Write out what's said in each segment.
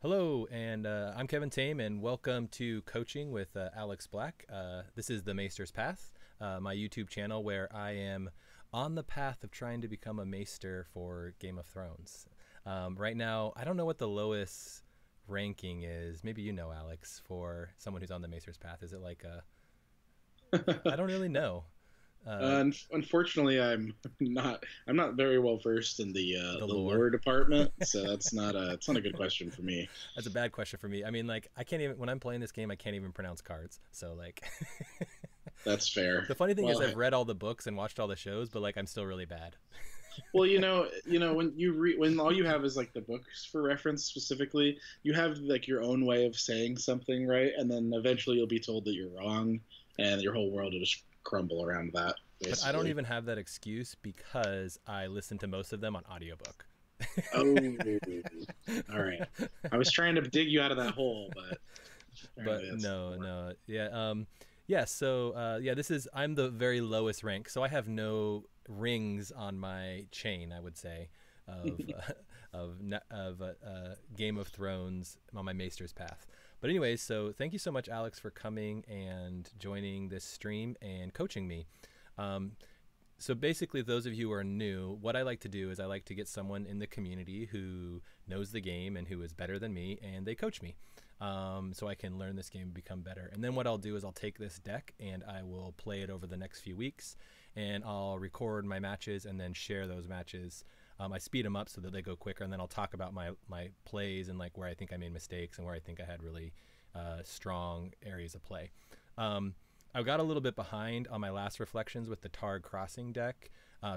Hello, and I'm Kevin Tame, and welcome to Coaching with Alex Black. This is the Maester's Path, my YouTube channel where I am on the path of trying to become a Maester for Game of Thrones. Right now, I don't know what the lowest ranking is. Maybe you know, Alex, for someone who's on the Maester's Path. Is it like a? I don't really know. Unfortunately, I'm not very well versed in the The the lore. lore department, so it's not a good question for me. That's a bad question for me. I mean, like, I can't even, when I'm playing this game, I can't even pronounce cards. So, like, That's fair. the funny thing is Well, I've read all the books and watched all the shows, but, like, I'm still really bad. well, when when all you have is like the books for reference specifically, you have like your own way of saying something, right? And then eventually you'll be told that you're wrong, and your whole world will just crumble around that, But I don't basically. even have that excuse because I listen to most of them on audiobook. Oh, all right. I was trying to dig you out of that hole, but apparently But that's not gonna no, work. no. Yeah. Yeah. So, yeah, I'm the very lowest rank. So I have no rings on my chain, I would say, of, Game of Thrones on my Maester's path. But anyways, so thank you so much, Alex, for coming and joining this stream and coaching me. Um, so basically, those of you who are new, what I like to do is I like to get someone in the community who knows the game and who is better than me, and they coach me, so I can learn this game and become better. And then what I'll do is I'll take this deck and I will play it over the next few weeks, and I'll record my matches and then share those matches. I speed them up so that they go quicker, and then I'll talk about my plays and like where I think I made mistakes and where I think I had really strong areas of play. I got a little bit behind on my last reflections with the Targ Crossing deck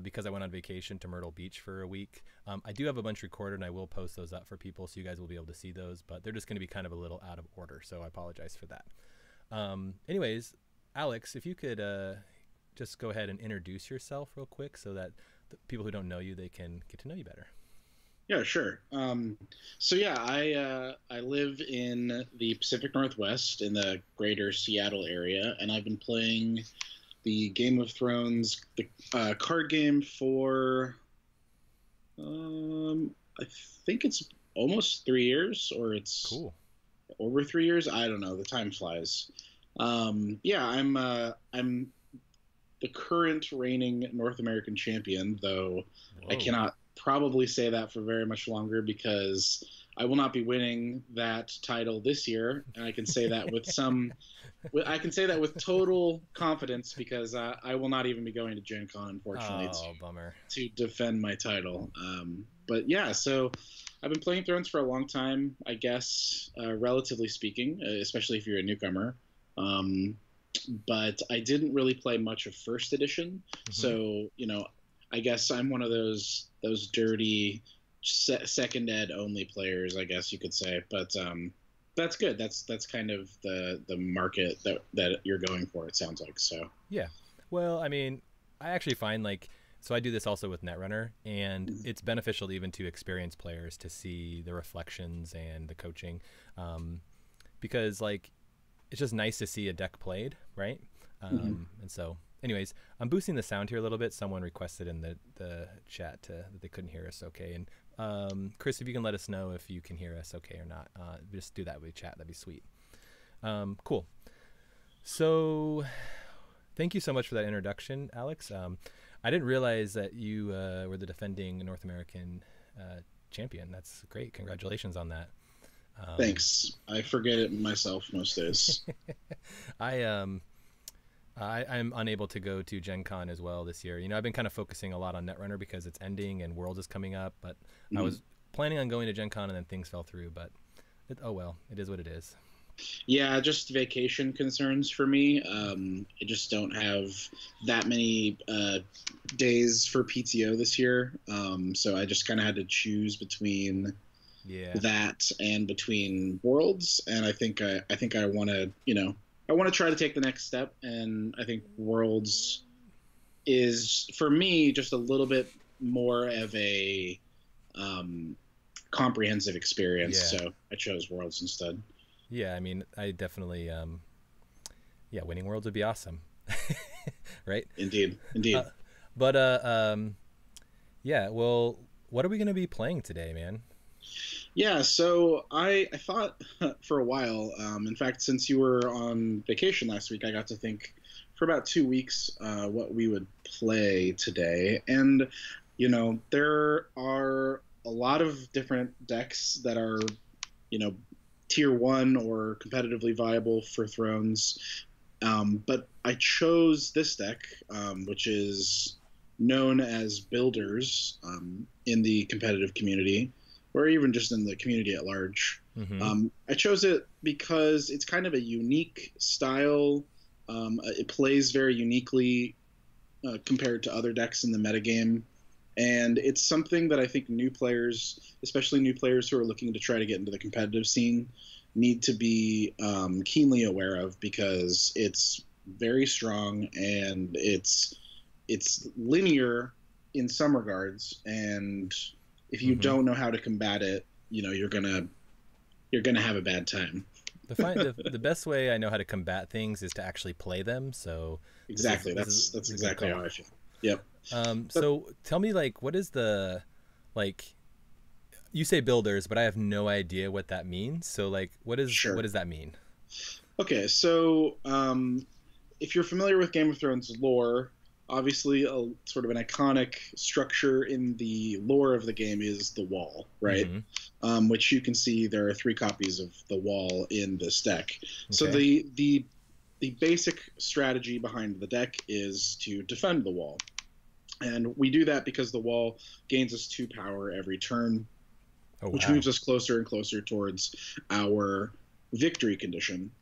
because I went on vacation to Myrtle Beach for a week. I do have a bunch recorded, and I will post those up for people so you guys will be able to see those, but they're just going to be kind of a little out of order, so I apologize for that. Anyways, Alex, if you could just go ahead and introduce yourself real quick so that the people who don't know you, they can get to know you better. Yeah, sure. So yeah, I live in the Pacific Northwest in the greater Seattle area, and I've been playing the Game of Thrones the card game for I think it's almost 3 years, or it's Cool. over 3 years. I don't know. The time flies. Yeah, I'm the current reigning North American champion, though I Whoa. cannot probably say that for very much longer because I will not be winning that title this year, and I can say that with total confidence because I will not even be going to Gen Con, unfortunately, Oh, bummer. to defend my title. But yeah, so I've been playing Thrones for a long time, I guess, relatively speaking, especially if you're a newcomer. Um, but I didn't really play much of First Edition, Mm-hmm. so I guess I'm one of those dirty second ed only players, I guess you could say. But that's good. That's kind of the market that you're going for. It sounds like so. Yeah. Well, I mean, I actually find like so I do this also with Netrunner, and it's beneficial even to experienced players to see the reflections and the coaching, because like it's just nice to see a deck played, right? Mhm. And so, anyways, I'm boosting the sound here a little bit. Someone requested in the chat that they couldn't hear us okay, and Chris, if you can let us know if you can hear us okay or not, just do that with chat. That'd be sweet. Cool. So thank you so much for that introduction, Alex. I didn't realize that you were the defending North American champion. That's great. Congratulations on that. Thanks. I forget it myself most days. I I'm unable to go to Gen Con as well this year. You know, I've been kind of focusing a lot on Netrunner because it's ending and Worlds is coming up. But I Mhm. was planning on going to Gen Con and then things fell through. But oh well, it is what it is. Yeah, just vacation concerns for me. I just don't have that many days for PTO this year, so I just kind of had to choose between Yeah, that and between worlds. And I think I want to I want to try to take the next step, and I think worlds is for me just a little bit more of a um, comprehensive experience. yeah, So I chose worlds instead. yeah. I mean, I definitely yeah, winning Worlds would be awesome, right? Indeed, Uh, indeed. but yeah. Well, what are we going to be playing today, man? Yeah, so I thought for a while, in fact, since you were on vacation last week, I got to think for about 2 weeks what we would play today. And, there are a lot of different decks that are, you know, tier one or competitively viable for Thrones. But I chose this deck, which is known as Builders in the competitive community, or even just in the community at large. Mm-hmm. I chose it because it's kind of a unique style. It plays very uniquely compared to other decks in the metagame. And it's something that I think new players, especially new players who are looking to try to get into the competitive scene, need to be keenly aware of because it's very strong and it's linear in some regards. And if you Mm-hmm. don't know how to combat it, you're gonna have a bad time. The best way I know how to combat things is to actually play them. So this is Exactly. this is, That's this is a good exactly how call. I feel. Yep. But So tell me, like, what is the, like, you say builders, but I have no idea what that means. So like, what sure. does that mean? Okay. So if you're familiar with Game of Thrones lore, obviously a sort of an iconic structure in the lore of the game is the wall, right? Mm-hmm. Which you can see there are 3 copies of the wall in this deck. So Okay. the basic strategy behind the deck is to defend the wall. And we do that because the wall gains us 2 power every turn, Oh which wow. moves us closer and closer towards our victory condition.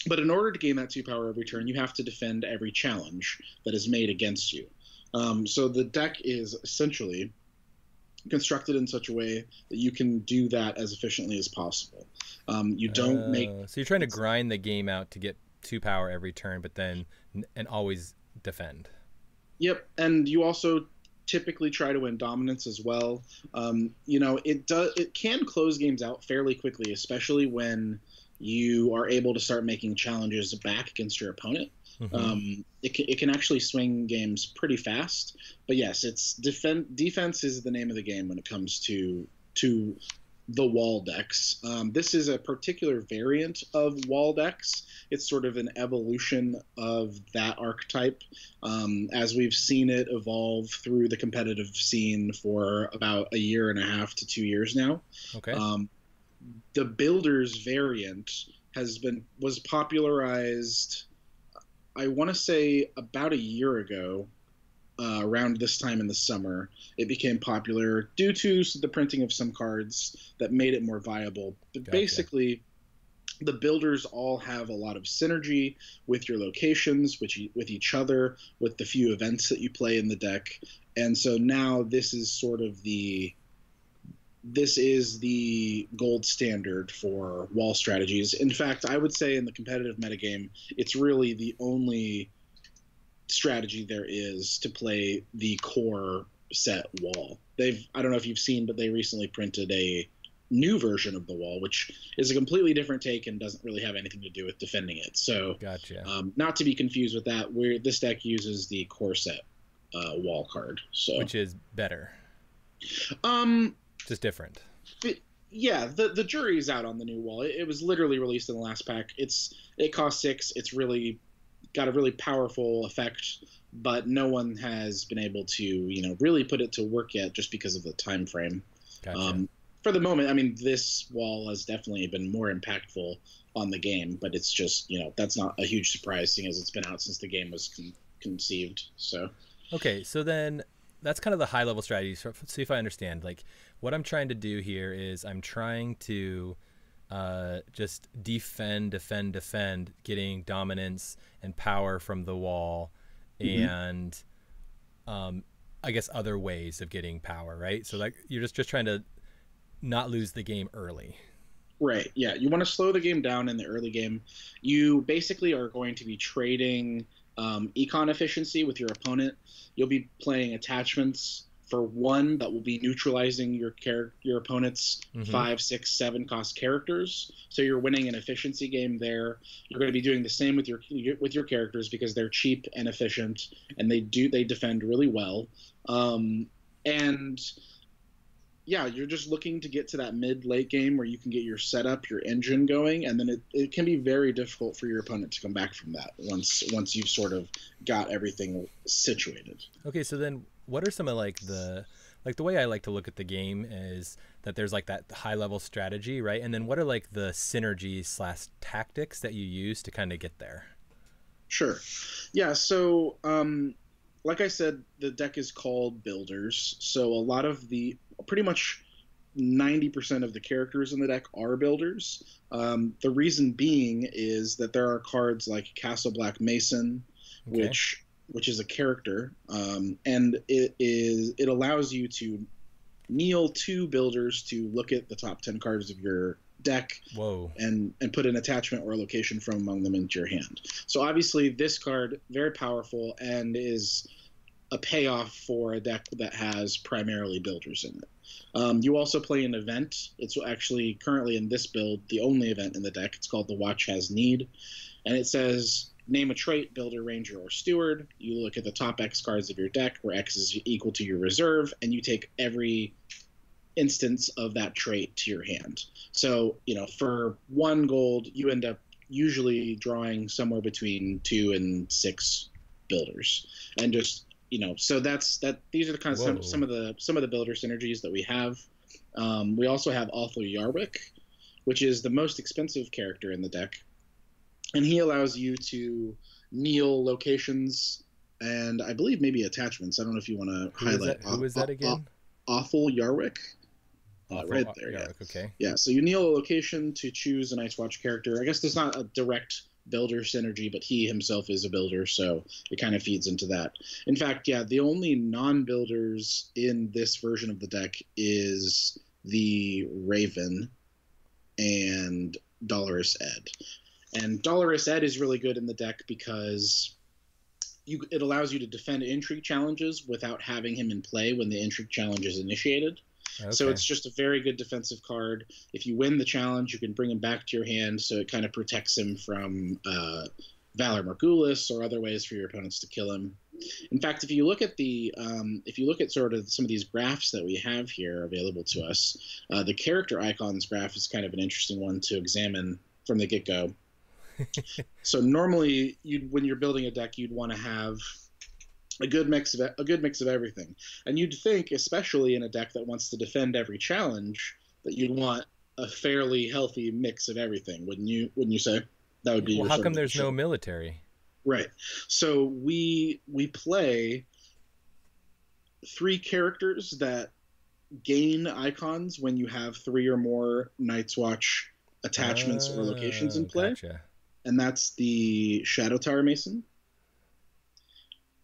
But in order to gain that 2 power every turn, you have to defend every challenge that is made against you. So the deck is essentially constructed in such a way that you can do that as efficiently as possible. You don't make So you're trying to grind the game out to get 2 power every turn, but then and always defend. Yep, and you also typically try to win dominance as well. It can close games out fairly quickly, especially when you are able to start making challenges back against your opponent. Mm-hmm. It can actually swing games pretty fast. But yes, it's defense is the name of the game when it comes to the wall decks. This is a particular variant of wall decks. It's sort of an evolution of that archetype as we've seen it evolve through the competitive scene for about a year and a half to 2 years now. Okay. Um, the builders variant was popularized, I want to say, about a year ago. Around this time in the summer, it became popular due to the printing of some cards that made it more viable. But Gotcha. basically, the builders all have a lot of synergy with your locations, with each other, with the few events that you play in the deck. And so now this is the gold standard for wall strategies. In fact, I would say in the competitive metagame, it's really the only strategy there is to play the core set wall. I don't know if you've seen, but they recently printed a new version of the wall, which is a completely different take and doesn't really have anything to do with defending it. So, Gotcha. not to be confused with that, where this deck uses the core set wall card. So, Which is better, um, just different. yeah, the jury's out on the new wall. It was literally released in the last pack. It costs 6. It's really got a really powerful effect, but no one has been able to really put it to work yet, just because of the time frame. Gotcha. For the moment, I mean, this wall has definitely been more impactful on the game, but it's just that's not a huge surprise, seeing as it's been out since the game was conceived. So Okay, so then that's kind of the high level strategy. So see if I understand. Like, what I'm trying to do here is I'm trying to just defend, getting dominance and power from the wall, mm-hmm. and I guess other ways of getting power, right? So like you're just trying to not lose the game early. Right. Yeah. You want to slow the game down in the early game. You basically are going to be trading econ efficiency with your opponent. You'll be playing attachments for one that will be neutralizing your opponent's Mm-hmm. 5, 6, 7 cost characters. So you're winning an efficiency game there. You're going to be doing the same with your characters because they're cheap and efficient, and they defend really well. And yeah, you're just looking to get to that mid-late game where you can get your setup, your engine going, and then it can be very difficult for your opponent to come back from that once you've sort of got everything situated. Okay, so then what are some of like the way I like to look at the game is that there's like that high level strategy, right? And then what are like the synergies slash tactics that you use to kind of get there? Sure. Yeah, so like I said, the deck is called Builders, so a lot of pretty much 90% of the characters in the deck are builders. The reason being is that there are cards like Castle Black Mason, Okay. which is a character, and it allows you to kneel two builders to look at the top 10 cards of your deck Whoa. and put an attachment or a location from among them into your hand. So obviously this card very powerful and is a payoff for a deck that has primarily builders in it. You also play an event. It's actually currently in this build the only event in the deck. It's called the Watch Has Need, and it says name a trait, builder, ranger, or steward. You look at the top X cards of your deck, where X is equal to your reserve, and you take every instance of that trait to your hand. So, for 1 gold, you end up usually drawing somewhere between 2 and 6 builders, and just so these are the kind of some of the builder synergies that we have. We also have Awful Yarwick, which is the most expensive character in the deck, and he allows you to kneel locations and I believe maybe attachments. I don't know if you want to highlight. Who is that again? Awful Yarwick. Right there. Yarwick, Yeah. Okay. Yeah. So you kneel a location to choose a Night's Watch character. I guess there's not a direct builder synergy, but he himself is a builder, so it kind of feeds into that. In fact, yeah, the only non-builders in this version of the deck is the Raven and Dolorous Ed. And Dolorous Ed is really good in the deck because it allows you to defend intrigue challenges without having him in play when the intrigue challenge is initiated. Okay. So it's just a very good defensive card. If you win the challenge, you can bring him back to your hand, so it kind of protects him from Valor Morghulis or other ways for your opponents to kill him. In fact, if you look at sort of some of these graphs that we have here available to us, the character icons graph is kind of an interesting one to examine from the get-go. So normally, when you're building a deck, you'd want to have a good mix of everything, and you'd think, especially in a deck that wants to defend every challenge, that you'd want a fairly healthy mix of everything. Wouldn't you say? That would be. Well, how come there's no military? Right. So we play 3 characters that gain icons when you have 3 or more Night's Watch attachments or locations in play. Gotcha. And that's the Shadow Tower Mason.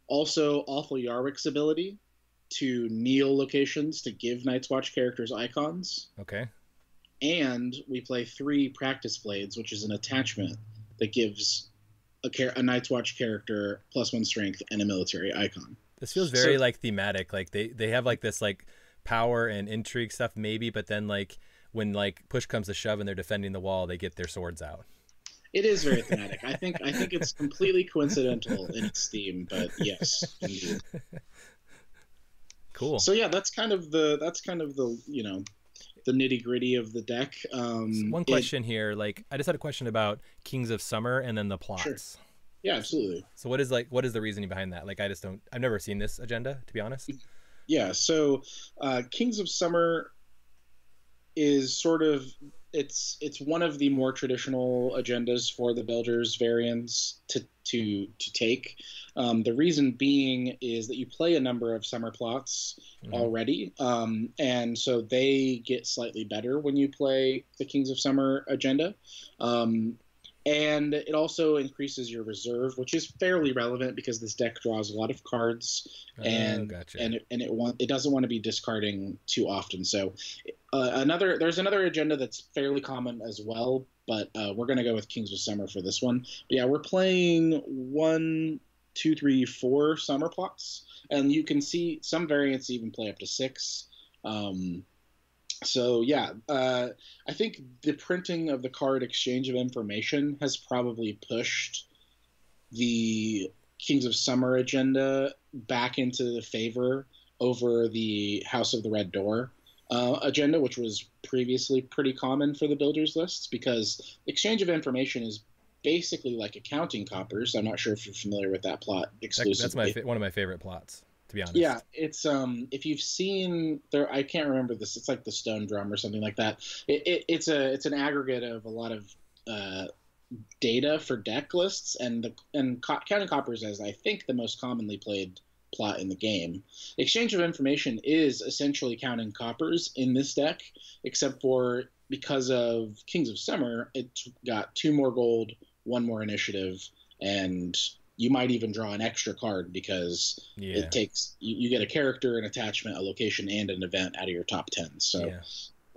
Also, Awful Yarwick's ability to kneel locations to give Night's Watch characters icons. Okay. And we play 3 Practice Blades, which is an attachment that gives a Night's Watch character +1 strength and a military icon. This feels very like thematic. Like they have like this like power and intrigue stuff maybe, but then like when like push comes to shove and they're defending the wall, they get their swords out. It is very thematic. I think it's completely coincidental in its theme, but yes, indeed. Cool. So yeah, that's kind of the the nitty gritty of the deck. One question here, like I just had a question about Kings of Summer and then the plots. Sure. Yeah, absolutely. So what is the reasoning behind that? Like I've never seen this agenda, to be honest. Yeah, so Kings of Summer is sort of it's one of the more traditional agendas for the Builders variants to take. The reason being is that you play a number of summer plots already, and so they get slightly better when you play the Kings of Summer agenda. And it also increases your reserve, which is fairly relevant because this deck draws a lot of cards, and gotcha. it doesn't want to be discarding too often. So there's another agenda that's fairly common as well, but we're going to go with Kings of Summer for this one. But yeah, we're playing 1, 2, 3, 4 summer plots, and you can see some variants even play up to 6. So yeah, I think the printing of the card Exchange of Information has probably pushed the Kings of Summer agenda back into the favor over the House of the Red Door. agenda, which was previously pretty common for the builders lists, because exchange of information is basically like accounting coppers. I'm not sure if you're familiar with that plot exclusively. That's one of my favorite plots, to be honest. Yeah, it's if you've seen there, I can't remember this. It's like the Stone Drum or something like that. It's an aggregate of a lot of data for deck lists, and Counting Coppers as I think the most commonly played plot in the game. Exchange of information is essentially counting coppers in this deck, except for because of Kings of Summer, it's got 2 more gold, 1 more initiative, and you might even draw an extra card because it takes you get a character, an attachment, a location, and an event out of your top 10. So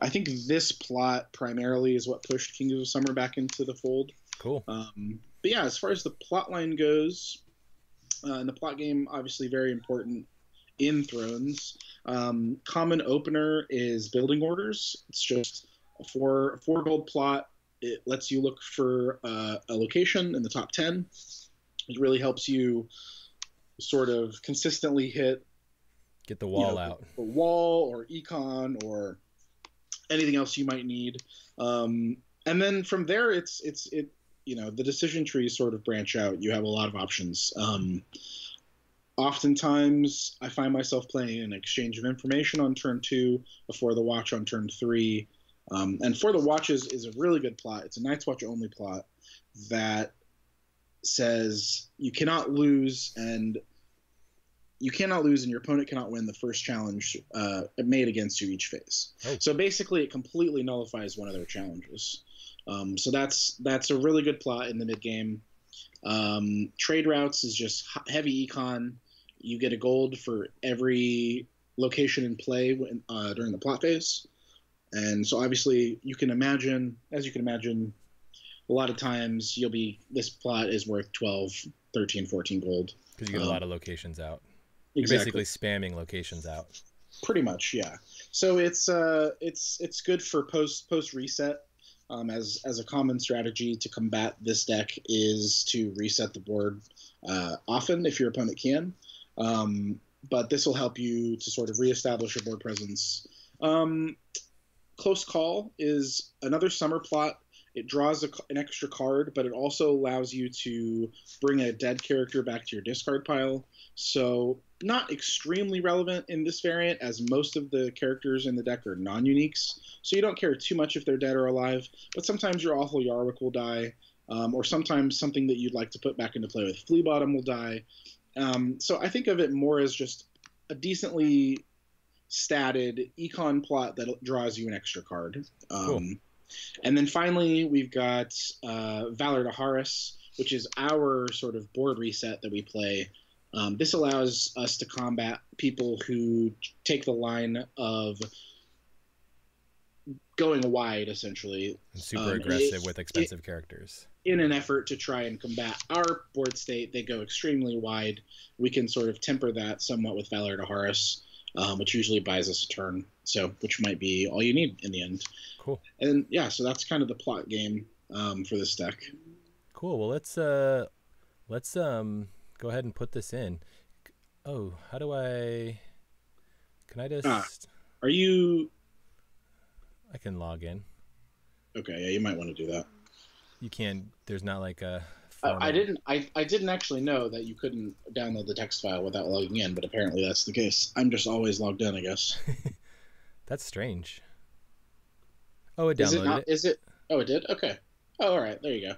I think this plot primarily is what pushed Kings of Summer back into the fold. Cool. But yeah, as far as the plot line goes, in the plot game, obviously very important in Thrones. Common opener is building orders. It's just a 4 gold plot. It lets you look for a location in the top 10. It really helps you sort of consistently get the wall out. A wall or econ or anything else you might need. And then from there, it the decision trees sort of branch out. You have a lot of options. Oftentimes, I find myself playing an exchange of information on turn 2, before the watch on turn 3. And For the Watch is a really good plot. It's a Night's Watch only plot that says you cannot lose, and your opponent cannot win the first challenge made against you each phase. Oh. So basically, it completely nullifies one of their challenges. So that's a really good plot in the mid game. Trade routes is just heavy econ. You get a gold for every location in play during the plot phase, and so obviously you can imagine, a lot of times this plot is worth 12, 13, 14 gold because you get a lot of locations out. Exactly. You're basically spamming locations out. Pretty much, yeah. So it's good for post reset. As a common strategy to combat this deck is to reset the board often if your opponent can. But this will help you to sort of reestablish your board presence. Close Call is another summer plot. It draws an extra card, but it also allows you to bring a dead character back to your discard pile. So not extremely relevant in this variant, as most of the characters in the deck are non-uniques. So you don't care too much if they're dead or alive, but sometimes your Awful Yarwick will die, or sometimes something that you'd like to put back into play with Fleabottom will die. So I think of it more as just a decently statted econ plot that draws you an extra card. Cool. And then finally, we've got Valor to Horus, which is our sort of board reset that we play. This allows us to combat people who take the line of going wide, essentially. And super aggressive with expensive characters. In an effort to try and combat our board state, they go extremely wide. We can sort of temper that somewhat with Valor to Horus, which usually buys us a turn, which might be all you need in the end. Cool. And yeah, so that's kind of the plot game for this deck. Cool. Well, let's go ahead and put this in. Oh, how do I? Can I just? Are you? I can log in. Okay, yeah, you might want to do that. You can. There's not like a. I didn't actually know that you couldn't download the text file without logging in, but apparently that's the case. I'm just always logged in, I guess. That's strange. Oh, it downloaded it. Is it? Oh, it did? Okay. Oh, all right. There you go.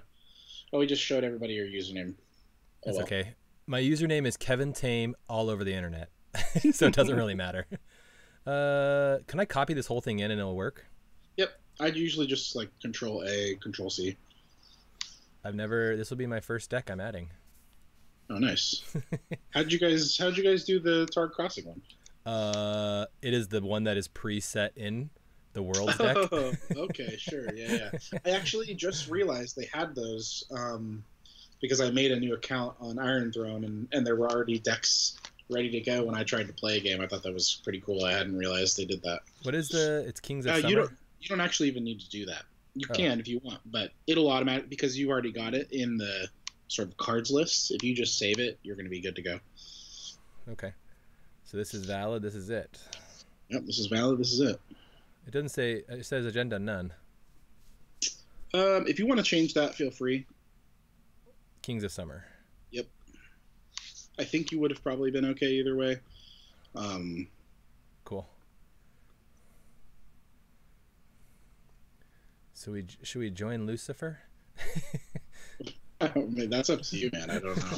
Oh, we just showed everybody your username. That's okay. My username is Kevin Tame all over the internet, so it doesn't really matter. Can I copy this whole thing in and it'll work? Yep. I'd usually just like Control A, Control C. This will be my first deck I'm adding. Oh, nice. How'd you guys do the Targ Crossing one? It is the one that is preset in the Worlds deck. Oh, okay, sure. Yeah. I actually just realized they had those because I made a new account on Iron Throne and there were already decks ready to go when I tried to play a game. I thought that was pretty cool. I hadn't realized they did that. What is it's Kings of Summer? You don't actually even need to do that. You can if you want, but it'll automatically, because you already got it in the sort of cards list. If you just save it, you're going to be good to go. Okay. So this is valid. This is it. Yep, this is valid. This is it. It doesn't say. It says agenda none. If you want to change that, feel free. Kings of Summer. Yep. I think you would have probably been okay either way. Cool. So should we join Lucifer? I mean, that's up to you, man. I don't know.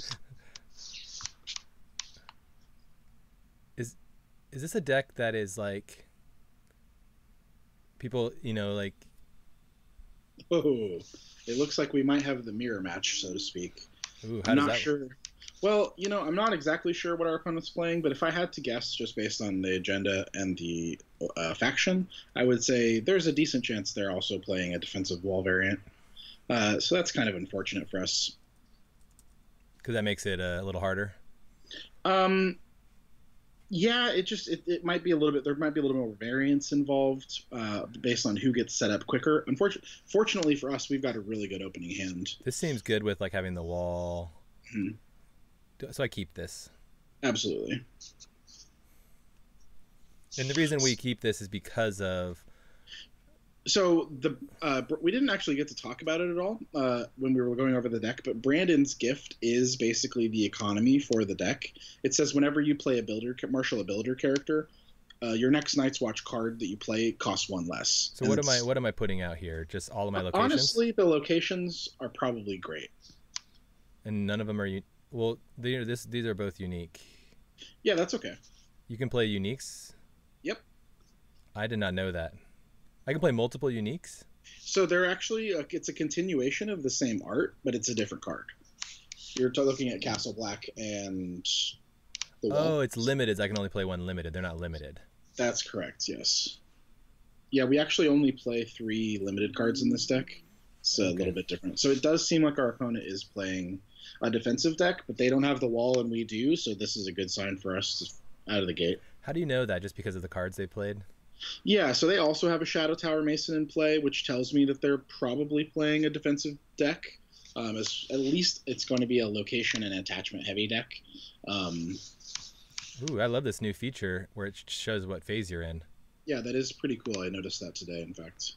Is this a deck that is like people, like? Oh, it looks like we might have the mirror match, so to speak. Ooh, I'm not sure. Well, I'm not exactly sure what our opponent's playing, but if I had to guess just based on the agenda and the faction, I would say there's a decent chance they're also playing a defensive wall variant. So that's kind of unfortunate for us. Because that makes it a little harder. Yeah, it might be a little bit. There might be a little more variance involved based on who gets set up quicker. Fortunately for us, we've got a really good opening hand. This seems good with like having the wall. Mm-hmm. So I keep this. Absolutely. And the reason we keep this is because of. So we didn't actually get to talk about it at all when we were going over the deck, but Brandon's gift is basically the economy for the deck. It says whenever you play Marshal a builder character, your next Night's Watch card that you play costs one less. So what am I putting out here? Just all of my locations? Honestly, the locations are probably great. And none of them are well. These are both unique. Yeah, that's okay. You can play uniques. Yep. I did not know that. I can play multiple uniques. So they're actually it's a continuation of the same art, but it's a different card. You're looking at Castle Black and the Wall. Oh, it's limited. I can only play one limited. They're not limited. That's correct. Yes. Yeah, we actually only play 3 limited cards in this deck. It's a little bit different. So it does seem like our opponent is playing a defensive deck, but they don't have the wall and we do. So this is a good sign for us out of the gate. How do you know that? Just because of the cards they played? Yeah, so they also have a Shadow Tower Mason in play, which tells me that they're probably playing a defensive deck. At least it's going to be a location and attachment heavy deck. Ooh, I love this new feature where it shows what phase you're in. Yeah, that is pretty cool. I noticed that today, in fact.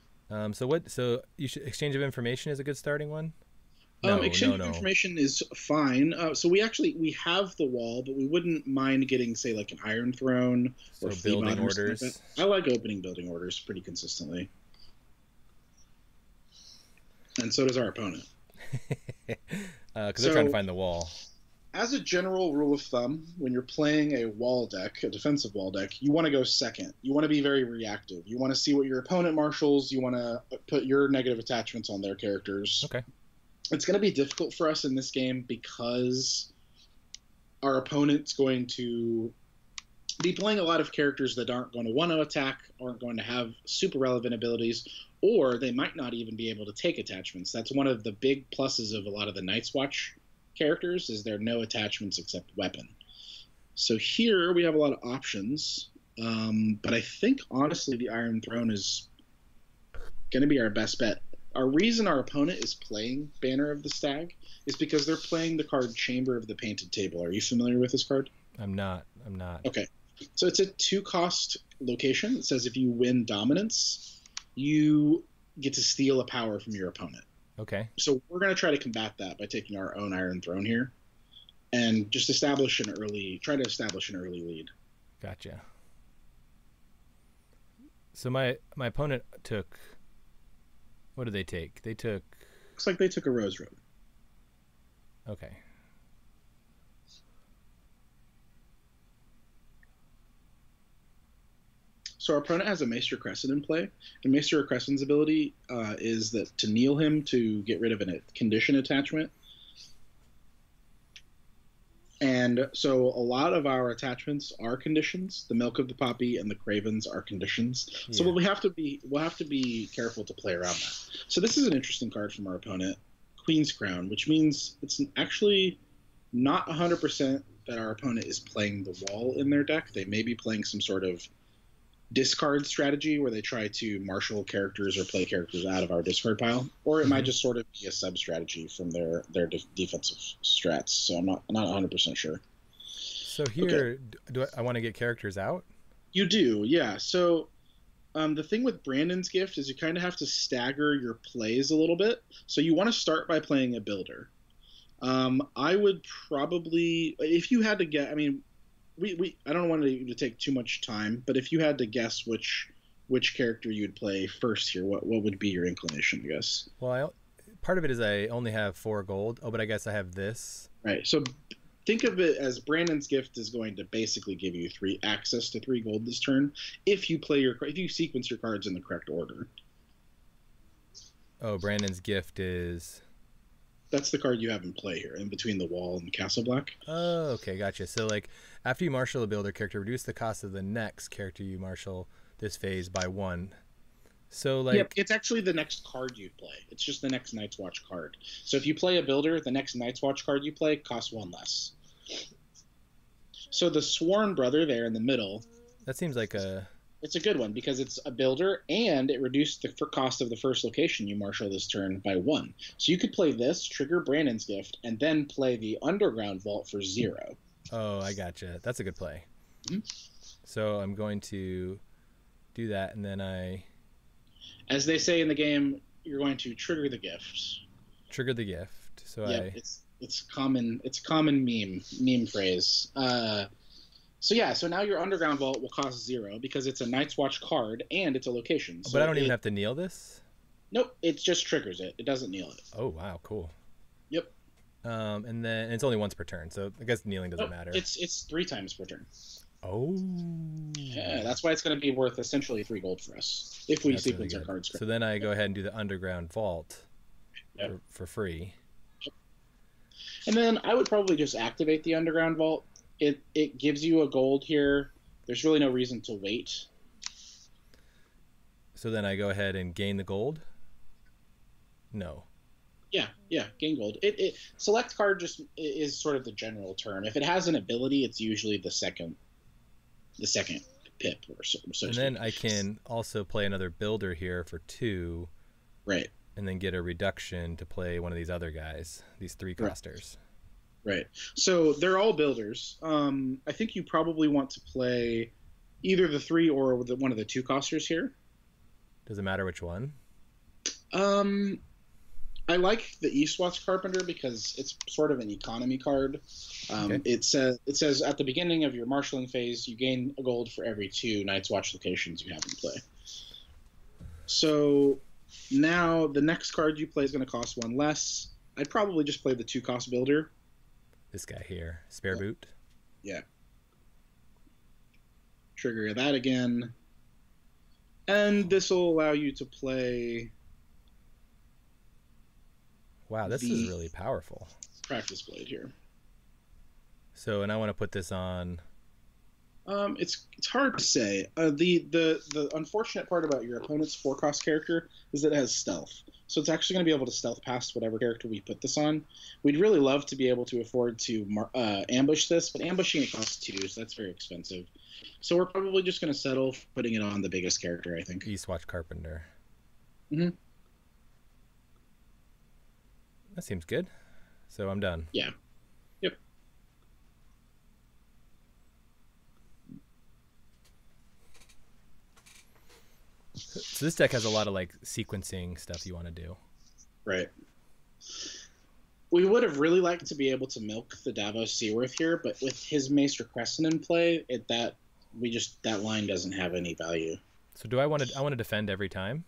So you should exchange of information is a good starting one? Exchange of information is fine. So we have the wall, but we wouldn't mind getting, say, like an Iron Throne or building orders. Like I like opening building orders pretty consistently, and so does our opponent. Because they're trying to find the wall. As a general rule of thumb, when you're playing a wall deck, a defensive wall deck, you want to go second. You want to be very reactive. You want to see what your opponent marshals. You want to put your negative attachments on their characters. Okay. It's going to be difficult for us in this game because our opponent's going to be playing a lot of characters that aren't going to want to attack, aren't going to have super relevant abilities, or they might not even be able to take attachments. That's one of the big pluses of a lot of the Night's Watch characters is there are no attachments except weapon. So here we have a lot of options, but I think honestly the Iron Throne is going to be our best bet. Our reason our opponent is playing Banner of the Stag is because they're playing the card Chamber of the Painted Table. Are you familiar with this card? I'm not. Okay. So it's a 2-cost location. It says if you win dominance, you get to steal a power from your opponent. Okay. So we're going to try to combat that by taking our own Iron Throne here and just try to establish an early lead. Gotcha. So my opponent took... What did they take? Looks like they took a Rose Road. Okay. So our opponent has a Maester Crescent in play, and Maester Crescent's ability is that to kneel him to get rid of a condition attachment. And so a lot of our attachments are conditions. The Milk of the Poppy and the Cravens are conditions. Yeah. So we'll have to be careful to play around that. So this is an interesting card from our opponent, Queen's Crown, which means it's actually not 100% that our opponent is playing the wall in their deck. They may be playing some sort of discard strategy where they try to marshal characters or play characters out of our discard pile, or it might just sort of be a sub strategy from their defensive strats. So I'm not 100% sure. So here, okay. I want to get characters out? You do, yeah. So The thing with Brandon's Gift is you kind of have to stagger your plays a little bit. So you want to start by playing a builder. I would probably, if you had to get, I mean, I don't want to take too much time, but if you had to guess which character you would play first here, what would be your inclination, I guess? Well, part of it is I only have 4 gold. Oh, but I guess I have this. Right. So think of it as Brandon's Gift is going to basically give you access to 3 gold this turn if you sequence your cards in the correct order. Oh, Brandon's Gift is... That's the card you have in play here, in between the wall and the Castle Black. Oh, okay, gotcha. So, like, after you marshal a builder character, reduce the cost of the next character you marshal this phase by 1. So, like... Yep, it's actually the next card you play. It's just the next Night's Watch card. So if you play a builder, the next Night's Watch card you play costs 1 less. So the Sworn Brother there in the middle... That seems like a... It's a good one because it's a builder and it reduced the cost of the first location you marshal this turn by 1. So you could play this, trigger Brandon's Gift, and then play the Underground Vault for 0. Oh, I gotcha. That's a good play. Mm-hmm. So I'm going to do that, and then As they say in the game, you're going to trigger the gift. Trigger the gift. So yeah, it's a common meme phrase. So now your Underground Vault will cost 0 because it's a Night's Watch card and it's a location. So but I don't even have to kneel this? Nope, it just triggers it. It doesn't kneel it. Oh, wow, cool. Yep. And then it's only once per turn, so I guess kneeling doesn't matter. It's 3 times per turn. Oh. Yeah, that's why it's going to be worth essentially 3 gold for us if we sequence our cards correctly. So then I go ahead and do the Underground Vault for free. Yep. And then I would probably just activate the Underground Vault. It gives you a gold here. There's really no reason to wait. So then I go ahead and gain the gold? No. Yeah, gain gold. It select card just is sort of the general term. If it has an ability, it's usually the second pip or so. And then I can also play another builder here for 2. Right. And then get a reduction to play one of these other guys, these 3 costers. Right. So they're all builders. I think you probably want to play either the 3 or one of the 2 costers here. Does it matter which one? I like the Eastwatch Carpenter because it's sort of an economy card. Okay. It says at the beginning of your marshaling phase, you gain a gold for every 2 Night's Watch locations you have in play. So now the next card you play is going to cost 1 less. I'd probably just play the 2-cost builder. This guy here, Spare Boot. Yeah. Trigger that again. And this will allow you to play... Wow, this is really powerful. Practice Blade here. So, and I want to put this on... It's hard to say. The unfortunate part about your opponent's 4-cost character is that it has stealth. So it's actually going to be able to stealth past whatever character we put this on. We'd really love to be able to afford to ambush this, but ambushing it costs 2, so that's very expensive. So we're probably just going to settle for putting it on the biggest character, I think. Eastwatch Carpenter. Mm-hmm. That seems good. So I'm done. Yeah. Yep. So this deck has a lot of like sequencing stuff you want to do. Right. We would have really liked to be able to milk the Davos Seaworth here, but with his Maester Crescent in play, that line doesn't have any value. So do I want to defend every time?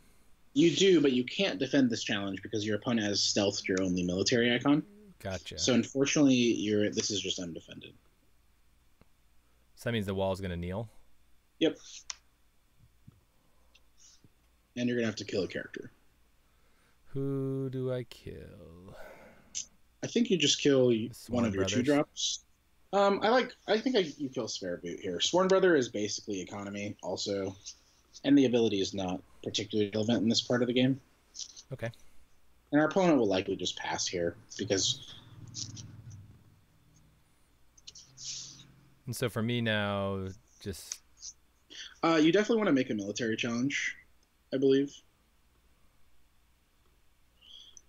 You do, but you can't defend this challenge because your opponent has stealthed your only military icon. Gotcha. So unfortunately, this is just undefended. So that means the wall is going to kneel? Yep. And you're going to have to kill a character. Who do I kill? I think you just kill one of your 2-drops. I think you kill Spare Boot here. Sworn Brother is basically economy also, and the ability is not particularly relevant in this part of the game. Okay. And our opponent will likely just pass here because... And so for me now, just... you definitely want to make a military challenge, I believe.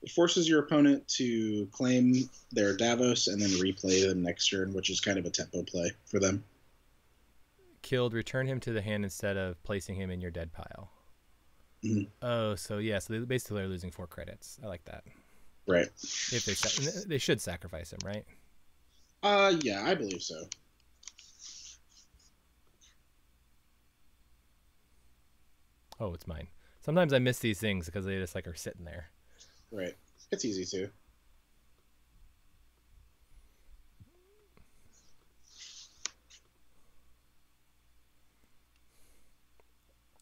It forces your opponent to claim their Davos and then replay them next turn, which is kind of a tempo play for them. killed, return him to the hand instead of placing him in your dead pile. Mhm. Oh, so yeah, so they basically are losing 4 credits. I like that. Right. If they should sacrifice him, right? Yeah, I believe so. Oh, it's mine. Sometimes I miss these things because they just like are sitting there. Right. It's easy to.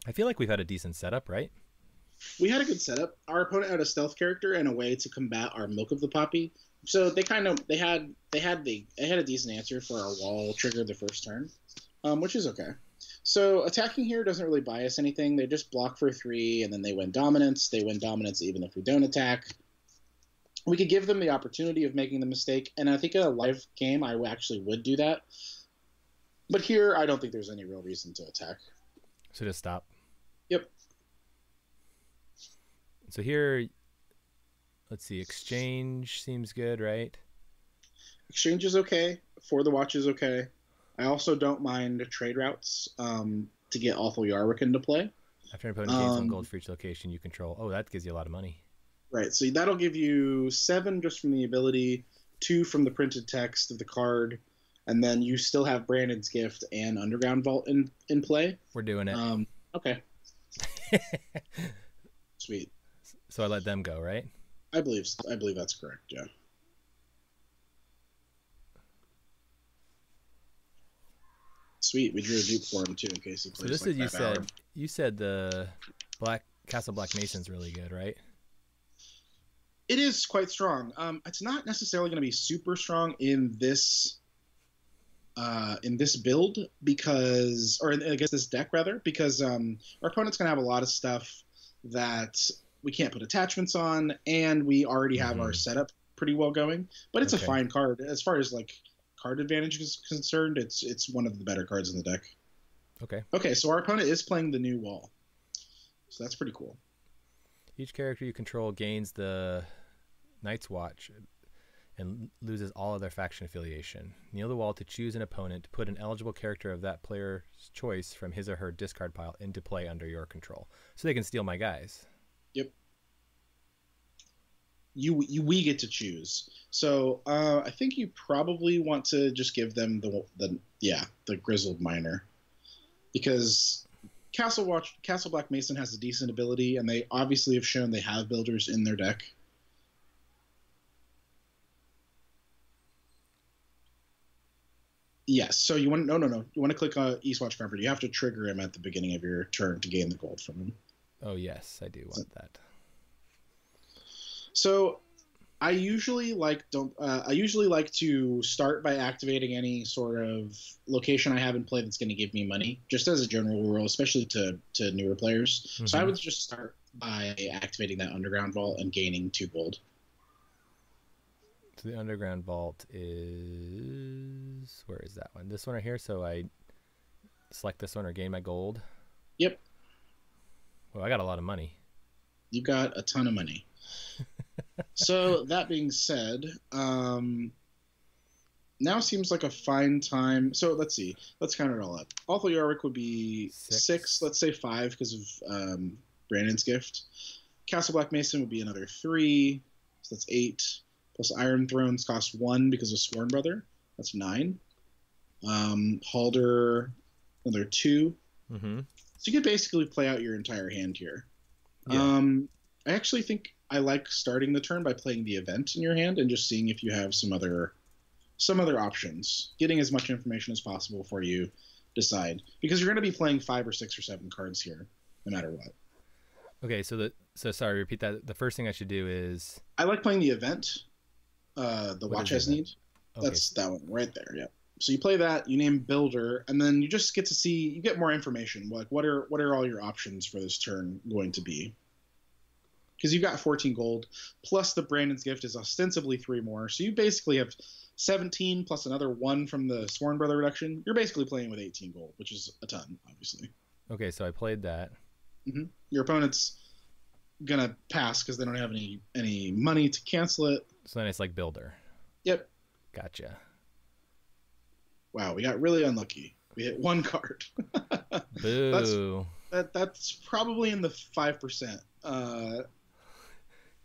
I feel like we've had a decent setup, right? We had a good setup. Our opponent had a stealth character and a way to combat our Milk of the Poppy. So they had a decent answer for our wall trigger the first turn, which is okay. So attacking here doesn't really buy us anything. They just block for 3, and then they win dominance. They win dominance even if we don't attack. We could give them the opportunity of making the mistake, and I think in a live game I actually would do that. But here, I don't think there's any real reason to attack. So just stop. Yep. So here, let's see. Exchange seems good, right? Exchange is okay. For the watch is okay. I also don't mind trade routes to get Awful Yarwick into play. After an opponent gains 1 gold for each location you control. Oh, that gives you a lot of money. Right, so that'll give you 7 just from the ability, 2 from the printed text of the card, and then you still have Brandon's Gift and Underground Vault in play. We're doing it. Okay. Sweet. So I let them go, right? I believe that's correct, yeah. Sweet, we drew a dupe for him too in case he plays. So this is you said the Castle Black Mason's really good, right? It is quite strong. It's not necessarily going to be super strong in this build I guess this deck rather, because our opponent's going to have a lot of stuff that we can't put attachments on, and we already have our setup pretty well going. But it's a fine card as far as like card advantage is concerned. It's one of the better cards in the deck. Okay, so our opponent is playing the new wall, so that's pretty cool. Each character you control gains the Night's Watch and loses all of their faction affiliation. Kneel the wall to choose an opponent to put an eligible character of that player's choice from his or her discard pile into play under your control. So they can steal my guys. Yep. We get to choose. So I think you probably want to just give them the Grizzled Miner, because Castle Black Mason has a decent ability, and they obviously have shown they have builders in their deck. Yes. So you want no. You want to click on Eastwatch Comfort. You have to trigger him at the beginning of your turn to gain the gold from him. Oh yes, I do want that. So I usually like to start by activating any sort of location I have in play that's going to give me money, just as a general rule, especially to newer players. Mm-hmm. So I would just start by activating that Underground Vault and gaining 2 gold. So the Underground Vault is... Where is that one? This one right here. So I select this one or gain my gold. Yep. Well, I got a lot of money. You got a ton of money. So that being said, now seems like a fine time. So let's see. Let's count it all up. Awful Yarwick would be 6. Let's say 5 because of Brandon's Gift. Castle Black Mason would be another 3. So that's 8. Plus Iron Thrones cost 1 because of Sworn Brother. That's 9. Halder, another 2. Mm-hmm. So you could basically play out your entire hand here. Yeah. I actually think I like starting the turn by playing the event in your hand and just seeing if you have some other options. Getting as much information as possible before you decide, because you're going to be playing 5 or 6 or 7 cards here, no matter what. Okay, so sorry, repeat that. The first thing I should do is I like playing the event. The watch has need. Okay. That's that one right there. Yeah. So you play that, you name builder, and then you just get to see, you get more information. Like what are all your options for this turn going to be? Because you've got 14 gold, plus the Brandon's Gift is ostensibly 3 more. So you basically have 17 plus another 1 from the Sworn Brother reduction. You're basically playing with 18 gold, which is a ton, obviously. Okay, so I played that. Mm-hmm. Your opponent's gonna pass because they don't have any money to cancel it. So then it's like builder. Yep. Gotcha. Wow, we got really unlucky. We hit one card. that's Boo. that's probably in the 5%.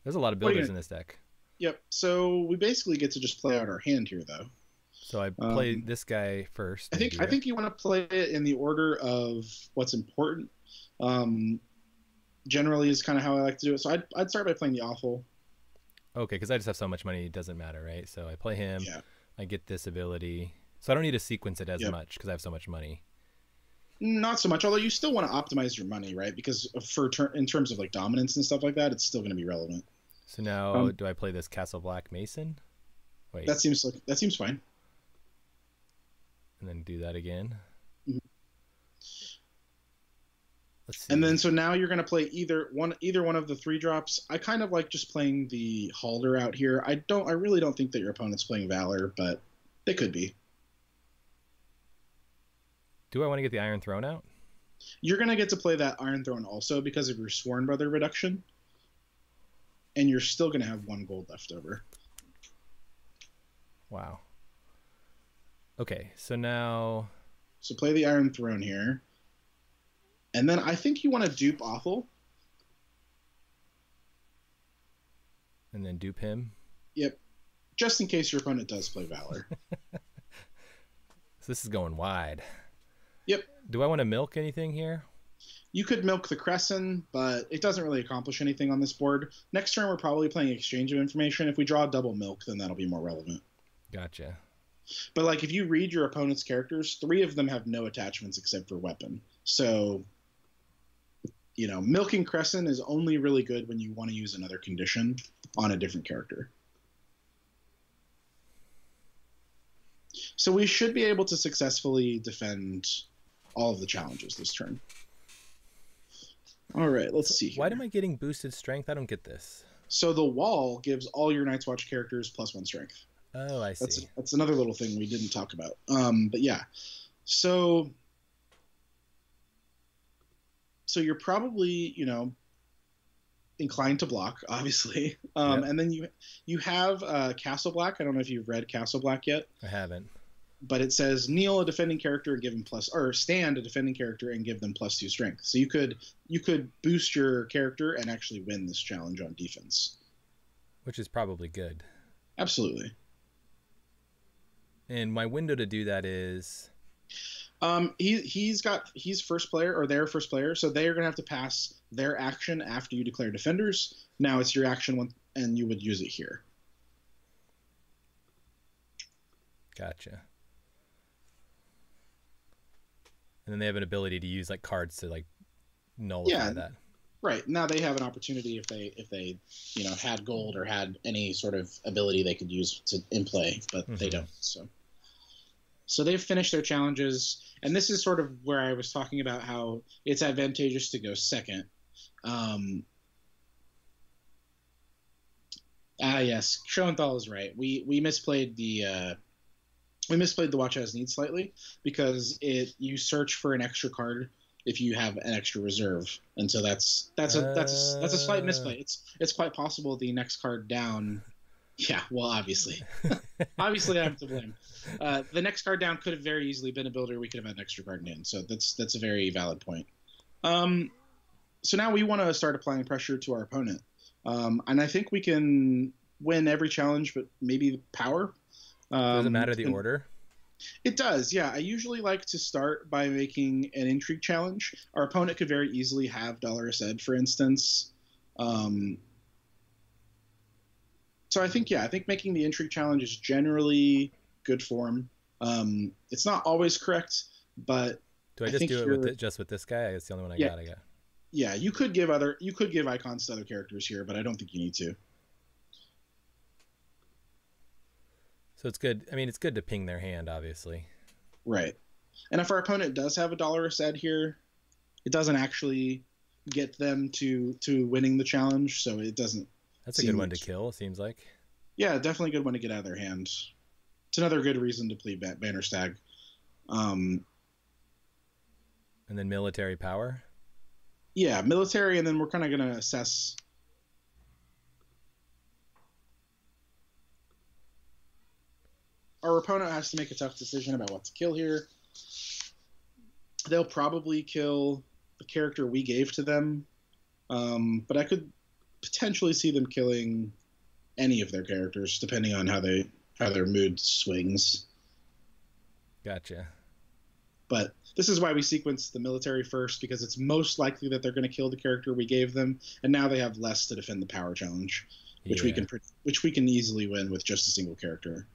There's a lot of builders in this deck. Yep. So we basically get to just play out our hand here, though. So I play this guy first. I think you want to play it in the order of what's important. Generally is kind of how I like to do it. So I'd start by playing the awful. Okay, because I just have so much money, it doesn't matter, right? So I play him. Yeah. I get this ability. So I don't need to sequence it as much because I have so much money. Not so much, although you still want to optimize your money, right? Because in terms of like dominance and stuff like that, it's still going to be relevant. So now, do I play this Castle Black Mason? Wait. That seems fine. And then do that again. Mm-hmm. Let's see. And then so now you're going to play either one of the 3-drops. I kind of like just playing the Halder out here. I really don't think that your opponent's playing Valor, but they could be. Do I want to get the Iron Throne out? You're going to get to play that Iron Throne also because of your Sworn Brother reduction. And you're still going to have 1 gold left over. Wow. Okay, so now... So play the Iron Throne here. And then I think you want to dupe Awful. And then dupe him? Yep. Just in case your opponent does play Valor. So this is going wide. Yep. Do I want to milk anything here? You could milk the Crescent, but it doesn't really accomplish anything on this board. Next turn, we're probably playing Exchange of Information. If we draw a double milk, then that'll be more relevant. Gotcha. But like if you read your opponent's characters, 3 of them have no attachments except for weapon. So, you know, milking Crescent is only really good when you want to use another condition on a different character. So we should be able to successfully defend all of the challenges this turn. All right, let's see here. Why am I getting boosted strength? I don't get this. So the wall gives all your Night's Watch characters +1 strength. Oh, I see. That's another little thing we didn't talk about. But yeah, so you're probably, you know, inclined to block, obviously. Yep. And then you have Castle Black. I don't know if you've read Castle Black yet. I haven't. But it says kneel a defending character and give him stand a defending character and give them +2 strength. So you could boost your character and actually win this challenge on defense. Which is probably good. Absolutely. And my window to do that is... he's first player, or their first player, so they are going to have to pass their action after you declare defenders. Now it's your action and you would use it here. Gotcha. And then they have an ability to use like cards to like nullify that. Right. Now they have an opportunity if they you know had gold or had any sort of ability they could use in play, but they don't. So they've finished their challenges, and this is sort of where I was talking about how it's advantageous to go second. Yes, Schoenthal is right. We misplayed the Watch as Need slightly because you search for an extra card if you have an extra reserve, and so that's a slight misplay. It's quite possible the next card down. Yeah, well, obviously I'm to blame. The next card down could have very easily been a builder. We could have had an extra card in, so that's a very valid point. So now we want to start applying pressure to our opponent, and I think we can win every challenge, but maybe power. Does it matter the order? It does, yeah. I usually like to start by making an intrigue challenge. Our opponent could very easily have Dolorous Ed, for instance. So I think making the intrigue challenge is generally good form. It's not always correct, but do I just do it with this guy? It's the only one I got. Yeah, you could give icons to other characters here, but I don't think you need to. So it's good. I mean, it's good to ping their hand, obviously. Right. And if our opponent does have a Dolorous Ed here, it doesn't actually get them to winning the challenge, so it doesn't. That's a good one to kill, it seems like. Yeah, definitely a good one to get out of their hand. It's another good reason to play Banner Stag. And then military power? Yeah, military, and then we're kind of going to assess. Our opponent has to make a tough decision about what to kill here. they'll probably kill the character we gave to them, but I could potentially see them killing any of their characters depending on how their mood swings. Gotcha. But this is why we sequence the military first, because it's most likely that they're going to kill the character we gave them, and now they have less to defend the power challenge, which we can easily win with just a single character.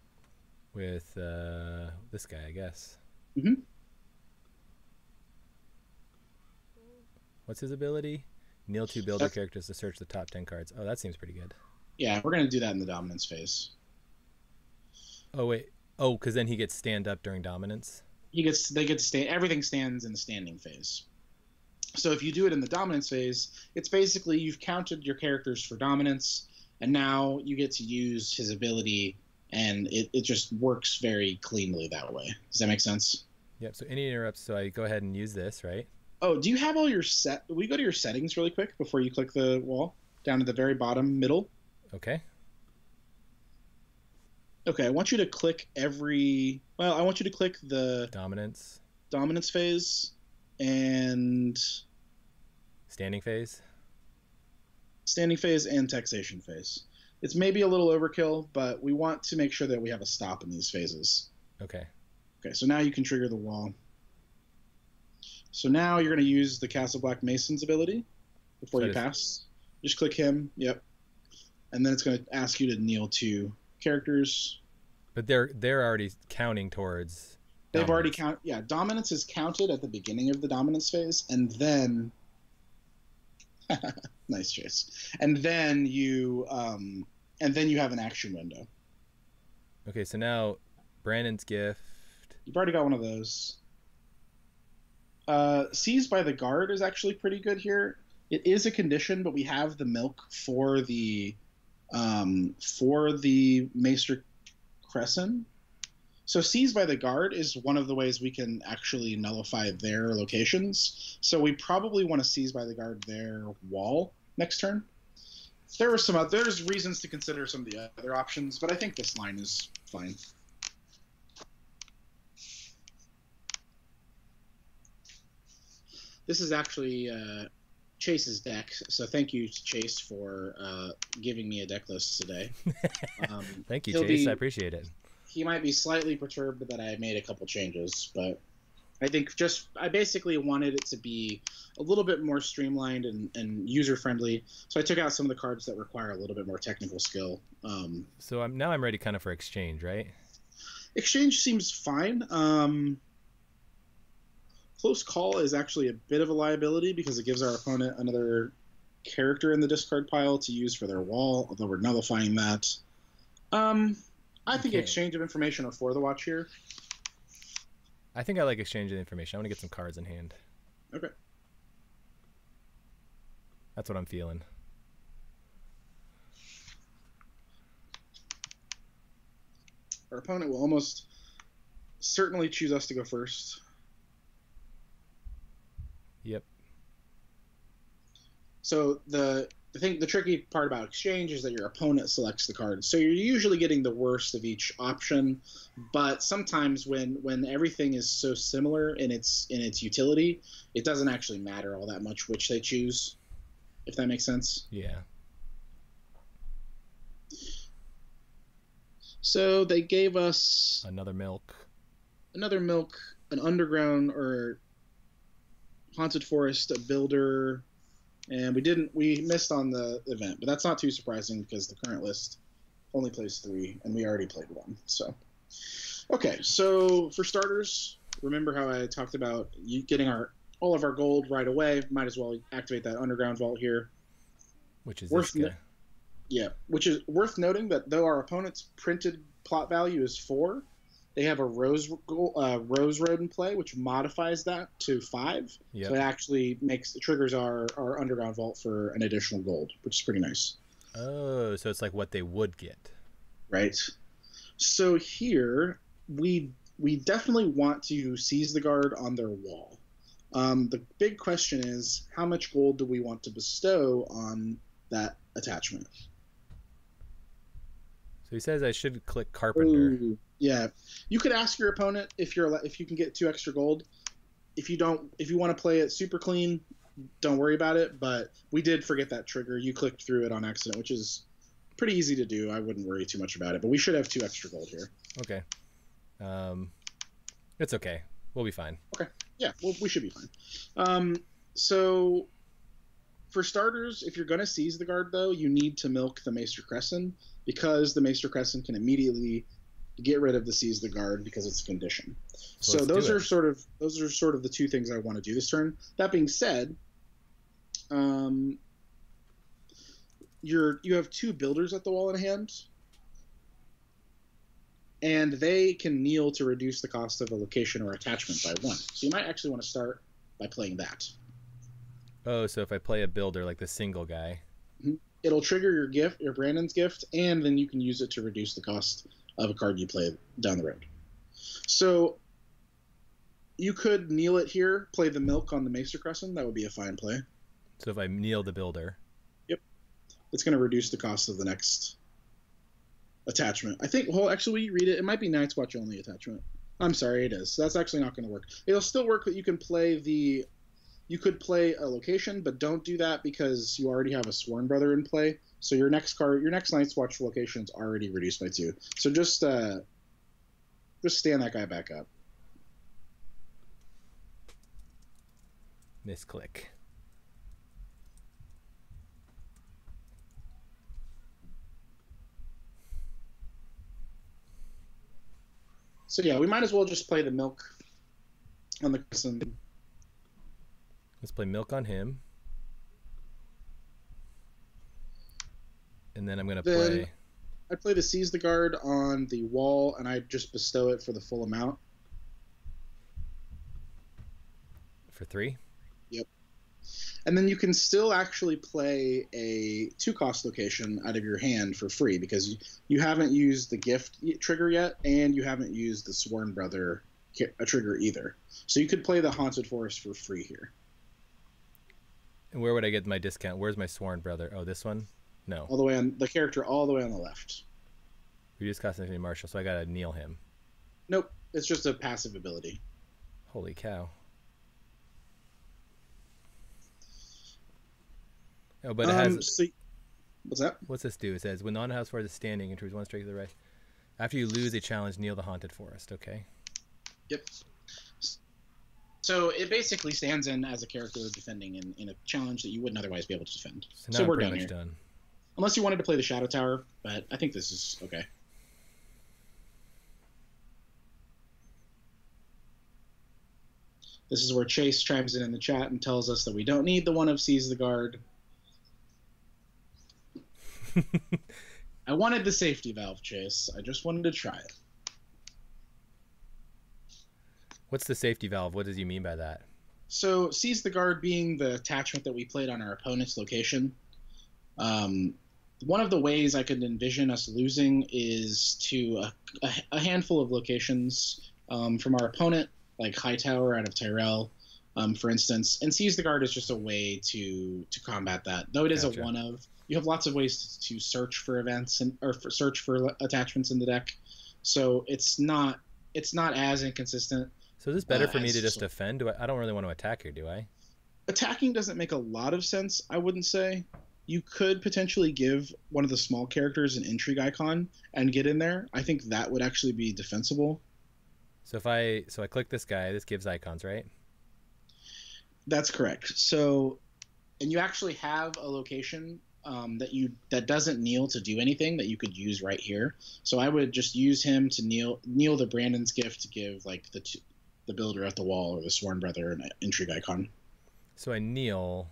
With this guy, I guess. Mm-hmm. What's his ability? Kneel to builder characters to search the top 10 cards. Oh, that seems pretty good. Yeah, we're going to do that in the dominance phase. Oh, wait. Oh, because then he gets stand up during dominance? They get to stand. Everything stands in the standing phase. So if you do it in the dominance phase, it's basically you've counted your characters for dominance, and now you get to use his ability, and it just works very cleanly that way. Does that make sense? Yep. So any interrupts, so I go ahead and use this, right? Oh, do you have all your set? We go to your settings really quick before you click the wall down at the very bottom middle. Okay. Okay, I want you to click I want you to click the dominance phase and standing phase and taxation phase. It's maybe a little overkill, but we want to make sure that we have a stop in these phases. Okay. Okay, so now you can trigger the wall. So now you're going to use the Castle Black Mason's ability before you pass. Just click him. Yep. And then it's going to ask you to kneel to characters. But they're already counting towards dominance. They've already counted. Yeah, dominance is counted at the beginning of the dominance phase, and then nice Chase. And then you have an action window. Okay, so now Brandon's gift. You've already got one of those. Seized by the Guard is actually pretty good here. It is a condition, but we have the milk for the Maester Crescent. So Seized by the Guard is one of the ways we can actually nullify their locations. So we probably want to Seize by the Guard their wall next turn. There's reasons to consider some of the other options, but I think this line is fine. This is actually Chase's deck, so thank you, Chase, for giving me a deck list today. Thank you, Chase. I appreciate it. He might be slightly perturbed that I made a couple changes, but I think I basically wanted it to be a little bit more streamlined and user-friendly, so I took out some of the cards that require a little bit more technical skill. So now I'm ready kind of for exchange, right? Exchange seems fine. Close Call is actually a bit of a liability because it gives our opponent another character in the discard pile to use for their wall, although we're nullifying that. I think Exchange of Information are for the watch here. I think I like Exchange of Information. I want to get some cards in hand. Okay. That's what I'm feeling. Our opponent will almost certainly choose us to go first. Yep. So the tricky part about Exchange is that your opponent selects the card. So you're usually getting the worst of each option, but sometimes when everything is so similar in its utility, it doesn't actually matter all that much which they choose, if that makes sense. Yeah. So they gave us another milk, an underground or Haunted Forest, a builder, and we missed on the event, but that's not too surprising because the current list only plays 3 and we already played 1. So okay, so for starters, remember how I talked about getting all of our gold right away. Might as well activate that underground vault here, which is worth noting that though our opponent's printed plot value is 4, they have a Rose Road in play, which modifies that to 5. Yep. So it actually triggers our underground vault for an additional gold, which is pretty nice. Oh, so it's like what they would get. Right. So here we definitely want to seize the guard on their wall. The big question is, how much gold do we want to bestow on that attachment? So he says I should click Carpenter. Ooh, yeah, you could ask your opponent if you can get 2 extra gold. if you want to play it super clean, don't worry about it. But we did forget that trigger. You clicked through it on accident, which is pretty easy to do. I wouldn't worry too much about it. But we should have 2 extra gold here. Okay. It's okay. We'll be fine. Okay. Yeah, well, we should be fine. So for starters, if you're going to seize the guard, though, you need to milk the Maester Crescent, because the Maester Crescent can immediately get rid of the seize the guard because it's a condition. So those are sort of the 2 things I want to do this turn. That being said, you have 2 builders at the wall in hand, and they can kneel to reduce the cost of a location or attachment by 1. So you might actually want to start by playing that. Oh, so if I play a builder like the single guy, it'll trigger your gift, your Brandon's gift, and then you can use it to reduce the cost of a card you play down the road. So you could kneel it here, play the milk on the Maester Crescent. That would be a fine play. So if I kneel the builder. Yep. It's going to reduce the cost of the next attachment. I think, well, actually, read it. It might be Night's Watch only attachment. I'm sorry, it is. So that's actually not going to work. It'll still work, but you can play you could play a location, but don't do that because you already have a Sworn Brother in play. So your next Night's Watch location is already reduced by 2. So just stand that guy back up. Misclick. So yeah, we might as well just play the milk on the Crescent. Let's play milk on him. And then I'm going to play... I'd play the Seize the Guard on the wall, and I'd just bestow it for the full amount. For 3? Yep. And then you can still actually play a 2-cost location out of your hand for free, because you haven't used the gift trigger yet, and you haven't used the Sworn Brother trigger either. So you could play the Haunted Forest for free here. And where would I get my discount? Where's my Sworn Brother? Oh, this one? No. All the way on the character, all the way on the left. Reduce cost of Infinity Marshal, so I gotta kneel him. Nope, it's just a passive ability. Holy cow. Oh, but it has... what's that? What's this do? It says, when non-house forest is standing, enters 1 strike to the right. After you lose a challenge, kneel the Haunted Forest. Okay. Yep. So it basically stands in as a character defending in a challenge that you wouldn't otherwise be able to defend. So we're pretty much done. Unless you wanted to play the Shadow Tower, but I think this is okay. This is where Chase chimes in the chat and tells us that we don't need the one of Seize the Guard. I wanted the safety valve, Chase. I just wanted to try it. What's the safety valve? What does he mean by that? So, Seize the Guard being the attachment that we played on our opponent's location. One of the ways I could envision us losing is to a handful of locations from our opponent, like Hightower out of Tyrell, for instance. And Seize the Guard is just a way to combat that. Though it is a one of, you have lots of ways to search for events search for attachments in the deck. So it's not as inconsistent. So is this better for me to just defend? I don't really want to attack here, do I? Attacking doesn't make a lot of sense, I wouldn't say. You could potentially give one of the small characters an intrigue icon and get in there. I think that would actually be defensible. So if I click this guy, this gives icons, right? That's correct. So, and you actually have a location that doesn't kneel to do anything that you could use right here. So I would just use him to kneel the Brandon's gift to give like the builder at the wall or the Sworn Brother an intrigue icon. So I kneel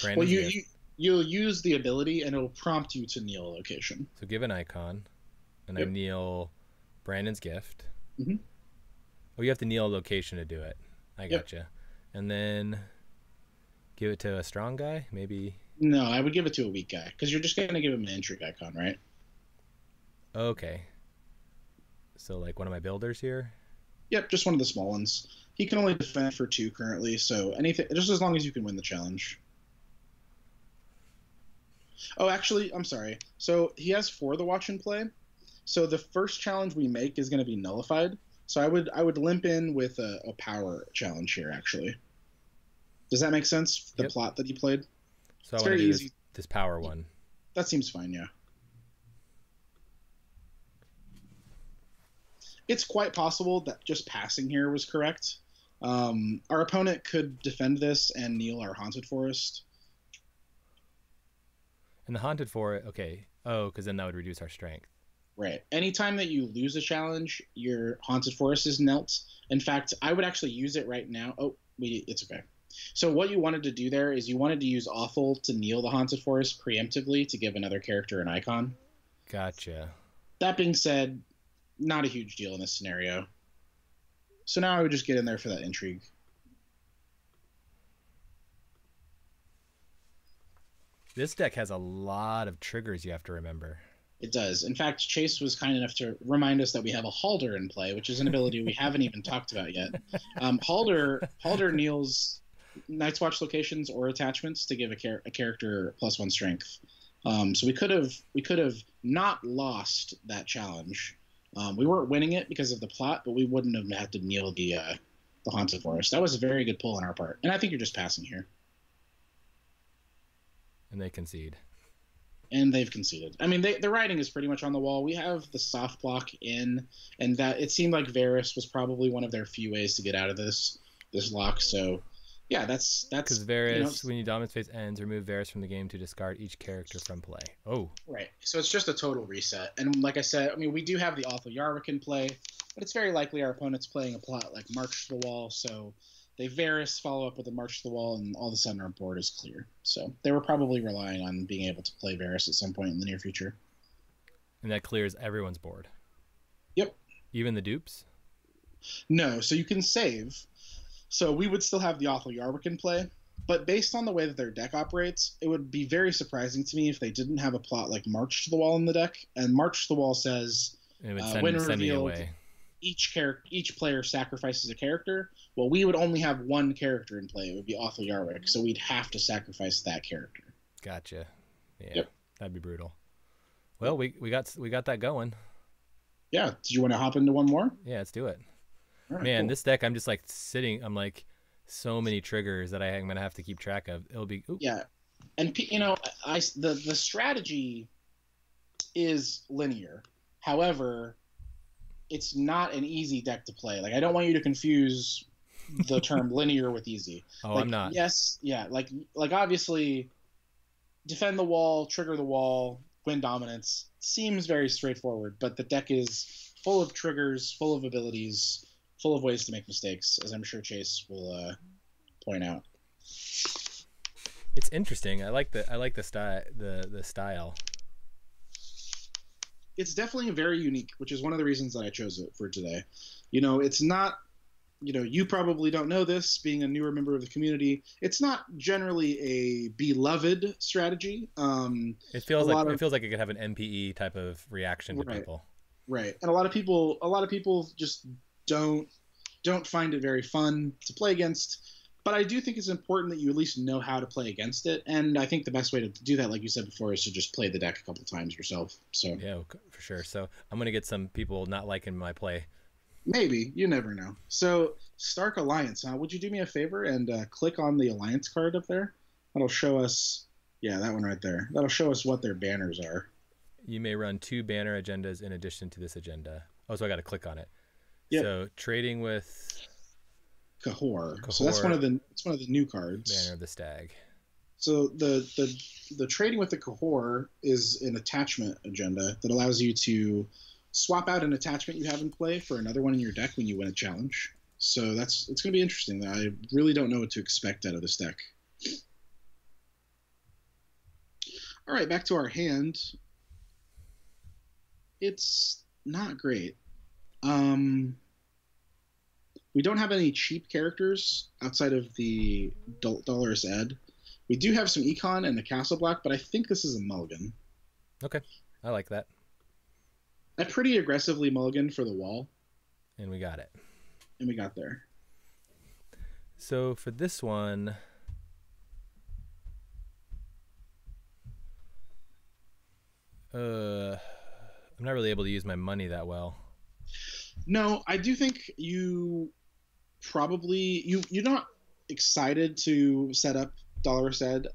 Brandon's gift. You'll use the ability and it'll prompt you to kneel a location. So give an icon, and I kneel Brandon's gift. Mm-hmm. Oh, you have to kneel a location to do it. I gotcha. Yep. And then give it to a strong guy, maybe. No, I would give it to a weak guy because you're just gonna give him an intrigue icon, right? Okay. So like one of my builders here. Yep, just one of the small ones. He can only defend for 2 currently, so anything, just as long as you can win the challenge. Oh, actually, I'm sorry. So he has 4 the watch in play. So the first challenge we make is going to be nullified. So I would limp in with a power challenge here. Actually, does that make sense? The Yep. plot that he played. So I It's want to very do easy. this power one. That seems fine. Yeah. It's quite possible that just passing here was correct. Our opponent could defend this and kneel our haunted forest. And the haunted forest. Okay. Oh, because then that would reduce our strength. Right. Anytime that you lose a challenge, your haunted forest is knelt. In fact, I would actually use it right now. Oh, it's okay. So what you wanted to do there is you wanted to use awful to kneel the haunted forest preemptively to give another character an icon. Gotcha. That being said, not a huge deal in this scenario. So now I would just get in there for that intrigue. This deck has a lot of triggers you have to remember. It does. In fact, Chase was kind enough to remind us that we have a Halder in play, which is an ability we haven't even talked about yet. Halder kneels Night's Watch locations or attachments to give a character +1 strength. So we could have not lost that challenge. We weren't winning it because of the plot, but we wouldn't have had to kneel the Haunted Forest. That was a very good pull on our part, and I think you're just passing here. And they concede. And they've conceded. I mean, the writing is pretty much on the wall. We have the soft block in, and that it seemed like Varys was probably one of their few ways to get out of this lock. So, yeah, that's because Varys, when your dominance phase ends, remove Varys from the game to discard each character from play. Oh, right. So it's just a total reset. And like I said, I mean, we do have the Awful Yarwick in play, but it's very likely our opponent's playing a plot like March to the Wall. So they Varys follow up with a March to the Wall, and all of a sudden our board is clear. So they were probably relying on being able to play Varys at some point in the near future. And that clears everyone's board. Yep. Even the dupes? No, so you can save. So we would still have the Awful Yarwick in play, but based on the way that their deck operates, it would be very surprising to me if they didn't have a plot like March to the Wall in the deck. And March to the Wall says, it would when send me revealed, away. Each player sacrifices a character. Well, we would only have one character in play. It would be Awful Yarwick, so we'd have to sacrifice that character. Gotcha. Yeah, yep. That'd be brutal. Well, we got that going. Yeah. Did you want to hop into one more? Yeah, let's do it. Right, man, cool. This deck, I'm just like sitting. I'm like so many triggers that I'm gonna have to keep track of. It'll be yeah, and the strategy is linear. However, it's not an easy deck to play. Like, I don't want you to confuse the term linear with easy. Oh, like, I'm not. Yes, yeah. Like obviously, defend the wall, trigger the wall, win dominance seems very straightforward, but the deck is full of triggers, full of abilities, full of ways to make mistakes, as I'm sure Chase will point out. It's interesting. I like the style. It's definitely very unique, which is one of the reasons that I chose it for today. It's not, you probably don't know this, being a newer member of the community. It's not generally a beloved strategy. It feels like it could have an MPE type of reaction to people. Right. And a lot of people just don't find it very fun to play against. But I do think it's important that you at least know how to play against it. And I think the best way to do that, like you said before, is to just play the deck a couple times yourself. So yeah, for sure. So I'm going to get some people not liking my play. Maybe. You never know. So Stark Alliance. Would you do me a favor and click on the Alliance card up there? That'll show us, yeah, that one right there. That'll show us what their banners are. You may run 2 banner agendas in addition to this agenda. Oh, so I got to click on it. Yep. So trading with Cahor. So that's one of the new cards. Banner of the Stag. So the trading with the Cahor is an attachment agenda that allows you to swap out an attachment you have in play for another one in your deck when you win a challenge. So it's going to be interesting. I really don't know what to expect out of this deck. All right, back to our hand. It's not great. We don't have any cheap characters outside of the Dolorous Ed. We do have some Econ and the Castle Block, but I think this is a mulligan. Okay, I like that. I pretty aggressively mulligan for the wall. And we got it. And we got there. So for this one, I'm not really able to use my money that well. No, I do think you're not excited to set up Dolores Ed.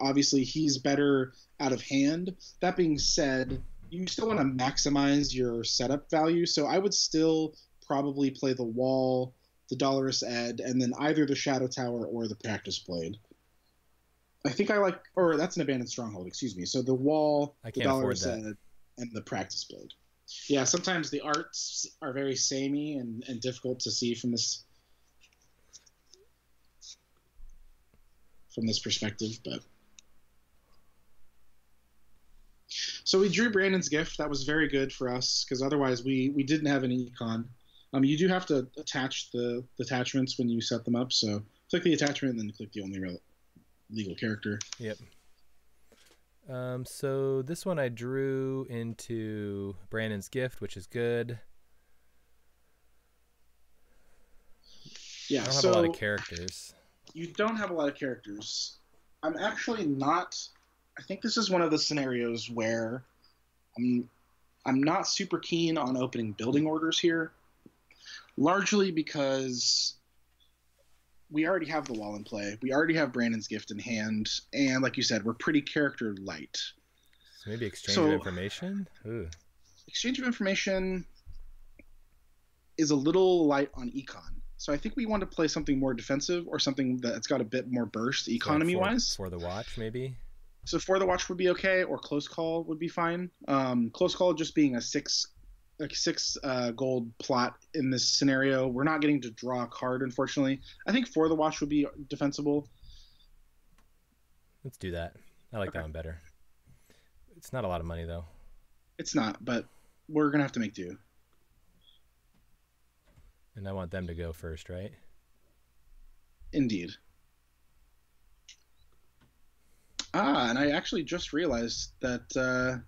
Obviously, he's better out of hand. That being said, you still want to maximize your setup value. So I would still probably play the wall, the Dolores Ed, and then either the Shadow Tower or the Practice Blade. I think I like, or that's an Abandoned Stronghold. Excuse me. So the wall, I the can't afford Dolores that. Ed, and the Practice Blade. Yeah, sometimes the arts are very samey and difficult to see from this perspective. But so we drew Brandon's Gift. That was very good for us because otherwise we didn't have any econ. You do have to attach the attachments when you set them up. So click the attachment and then click the only legal character. Yep. So this one I drew into Brandon's Gift, which is good. Yeah, I don't have a lot of characters. You don't have a lot of characters. I'm actually not. I think this is one of the scenarios where I'm not super keen on opening building orders here, largely because we already have the wall in play. We already have Brandon's Gift in hand, and like you said, we're pretty character light. So maybe exchange of information? Ooh. Exchange of information is a little light on econ. So I think we want to play something more defensive or something that's got a bit more burst economy-wise. For the watch, maybe? So For the Watch would be okay, or Close Call would be fine. Close Call just being a six gold plot in this scenario. We're not getting to draw a card, unfortunately. I think For the Watch would be defensible. Let's do that. I like that one better. It's not a lot of money, though. It's not, but we're going to have to make do. And I want them to go first, right? Indeed. And I actually just realized that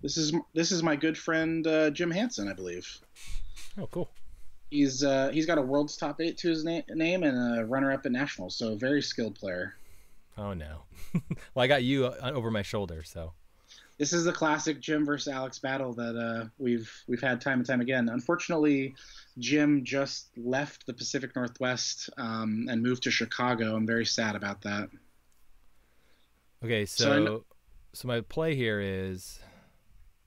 this is my good friend Jim Hansen, I believe. Oh, cool. He's got a World's Top 8 to his name and a runner-up at Nationals, so a very skilled player. Oh, no. Well, I got you over my shoulder, so. This is the classic Jim versus Alex battle that we've had time and time again. Unfortunately, Jim just left the Pacific Northwest and moved to Chicago. I'm very sad about that. Okay, so my play here is...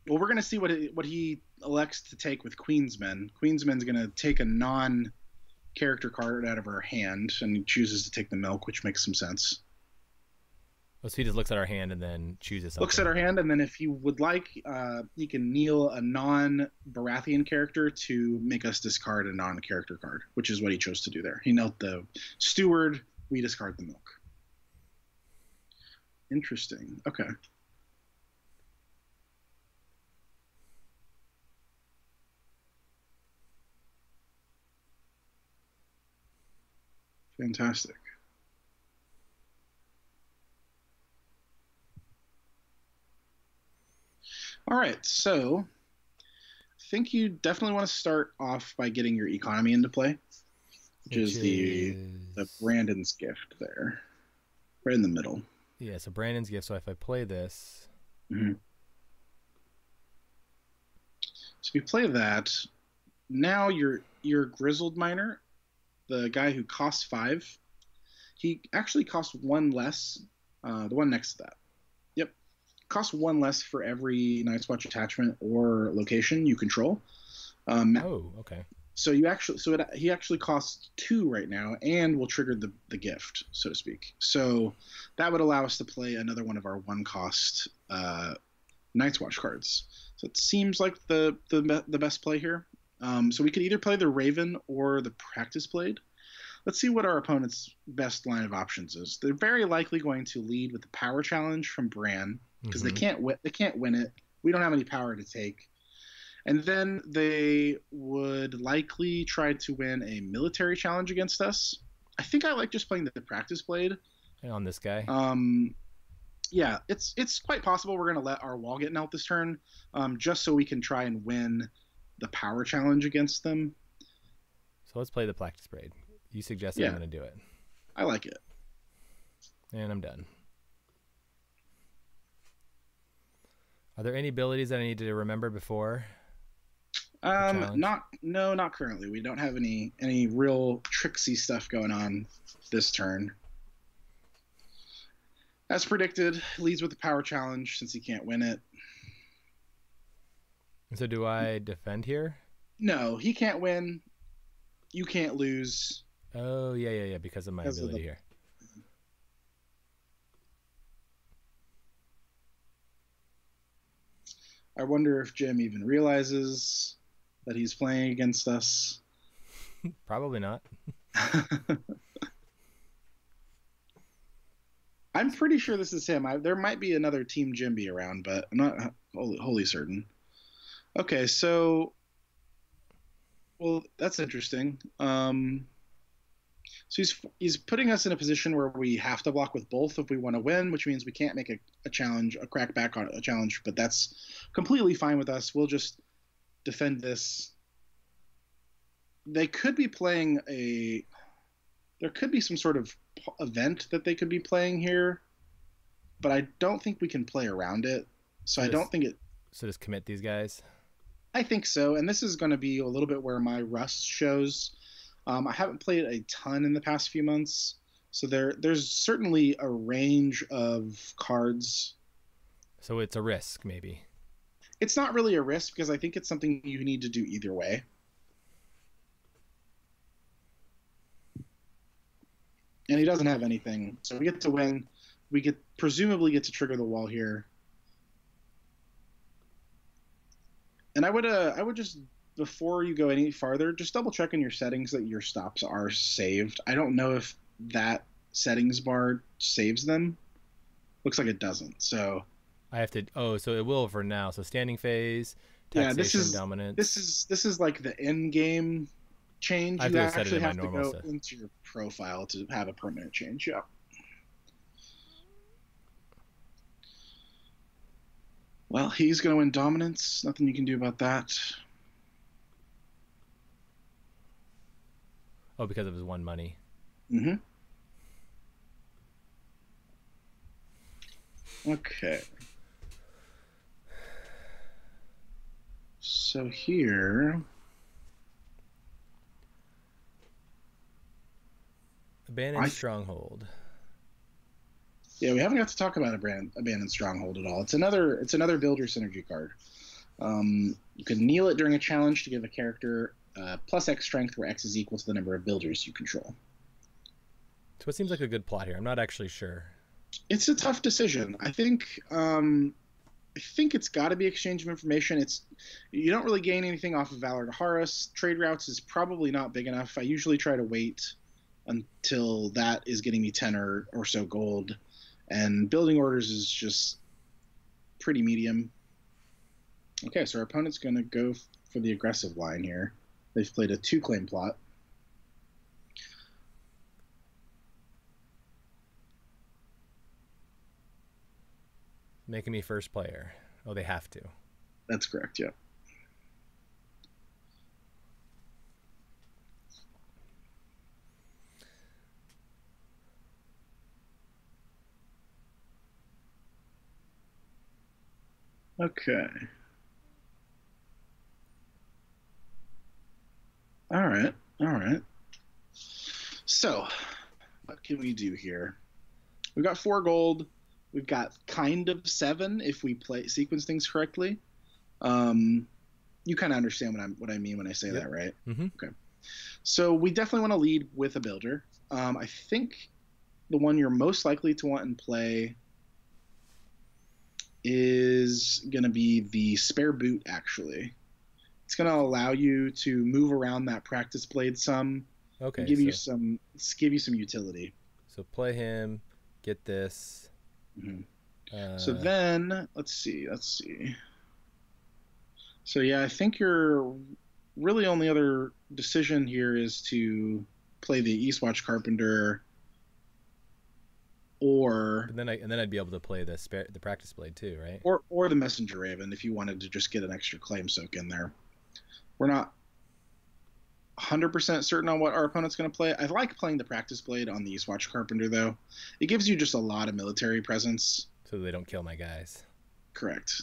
Well, we're going to see what he elects to take with Queensmen. Queensmen's going to take a non-character card out of her hand, and he chooses to take the Milk, which makes some sense. Oh, so he just looks at our hand and then chooses something. Looks at our hand, and then if he would like, he can kneel a non-Baratheon character to make us discard a non-character card, which is what he chose to do there. He knelt the Steward, we discard the Milk. Interesting. Okay. Fantastic. All right, so I think you definitely want to start off by getting your economy into play, which is the Brandon's Gift there, right in the middle. Yeah, so Brandon's Gift. So if I play this, so if you play that, now your Grizzled Miner, the guy who costs 5, he actually costs 1 less. The one next to that. Yep. Costs 1 less for every Night's Watch attachment or location you control. oh, okay. So he actually costs 2 right now, and will trigger the gift, so to speak. So that would allow us to play another one of our 1-cost Night's Watch cards. So it seems like the best play here. So we could either play the Raven or the Practice Blade. Let's see what our opponent's best line of options is. They're very likely going to lead with the Power Challenge from Bran because they can't win it. We don't have any power to take. And then they would likely try to win a military challenge against us. I think I like just playing the Practice Blade. On this guy? Yeah, it's quite possible we're going to let our wall get knelt this turn, just so we can try and win the power challenge against them. So let's play the Practice Blade. You suggested I'm going to do it. I like it. And I'm done. Are there any abilities that I need to remember before? for challenge? Not currently. We don't have any real tricksy stuff going on this turn. As predicted, leads with the power challenge since he can't win it. So do I defend here? No, he can't win. You can't lose. Oh, yeah, because of my ability here. I wonder if Jim even realizes that he's playing against us. Probably not. I'm pretty sure this is him. There might be another Team Jimby around, but I'm not wholly certain. Okay, so... Well, that's interesting. So he's putting us in a position where we have to block with both if we want to win, which means we can't make a challenge, a crack back on a challenge, but that's completely fine with us. We'll just defend this. They could be playing there could be some sort of event that they could be playing here, but I don't think we can play around it. So I don't think it... So just commit these guys? I think so, and this is going to be a little bit where my rust shows. I haven't played a ton in the past few months, so there's certainly a range of cards. So it's a risk, maybe. It's not really a risk because I think it's something you need to do either way. And he doesn't have anything, so we get to win. We presumably get to trigger the wall here. And I would just, before you go any farther, just double check in your settings that your stops are saved. I don't know if that settings bar saves them. Looks like it doesn't. So I have to. Oh, so it will for now. So standing phase, taxation, dominance. This is like the end game change. You actually have to go into your profile to have a permanent change. Yeah. Well, he's going to win dominance. Nothing you can do about that. Oh, because of his 1 money. Mm-hmm. Okay. So here... Abandoned Stronghold. Yeah, we haven't got to talk about Abandoned Stronghold at all. It's another builder synergy card. You can kneel it during a challenge to give a character plus X strength, where X is equal to the number of builders you control. So it seems like a good plot here. I'm not actually sure. It's a tough decision. I think it's got to be exchange of information. You don't really gain anything off of Valor to Horus. Trade routes is probably not big enough. I usually try to wait until that is getting me 10 or so gold. And building orders is just pretty medium. Okay, so our opponent's going to go for the aggressive line here. They've played a 2-claim plot. Making me first player. Oh, they have to. That's correct, yeah. Okay. All right. So, what can we do here? We've got 4 gold. We've got kind of 7 if we sequence things correctly. You kind of understand what I mean when I say that, right? Mm-hmm. Okay. So we definitely want to lead with a builder. I think the one you're most likely to want in play is going to be the spare boot, actually. It's going to allow you to move around that practice blade some. Okay. Give you some utility. So play him, get this. Mm-hmm. So then, let's see. So yeah, I think your really only other decision here is to play the Eastwatch Carpenter, or and then I'd be able to play the practice blade too, right? Or the Messenger Raven if you wanted to just get an extra claim soak in there. We're not 100% certain on what our opponent's going to play. I like playing the practice blade on the Eastwatch Carpenter though. It gives you just a lot of military presence. So they don't kill my guys. Correct.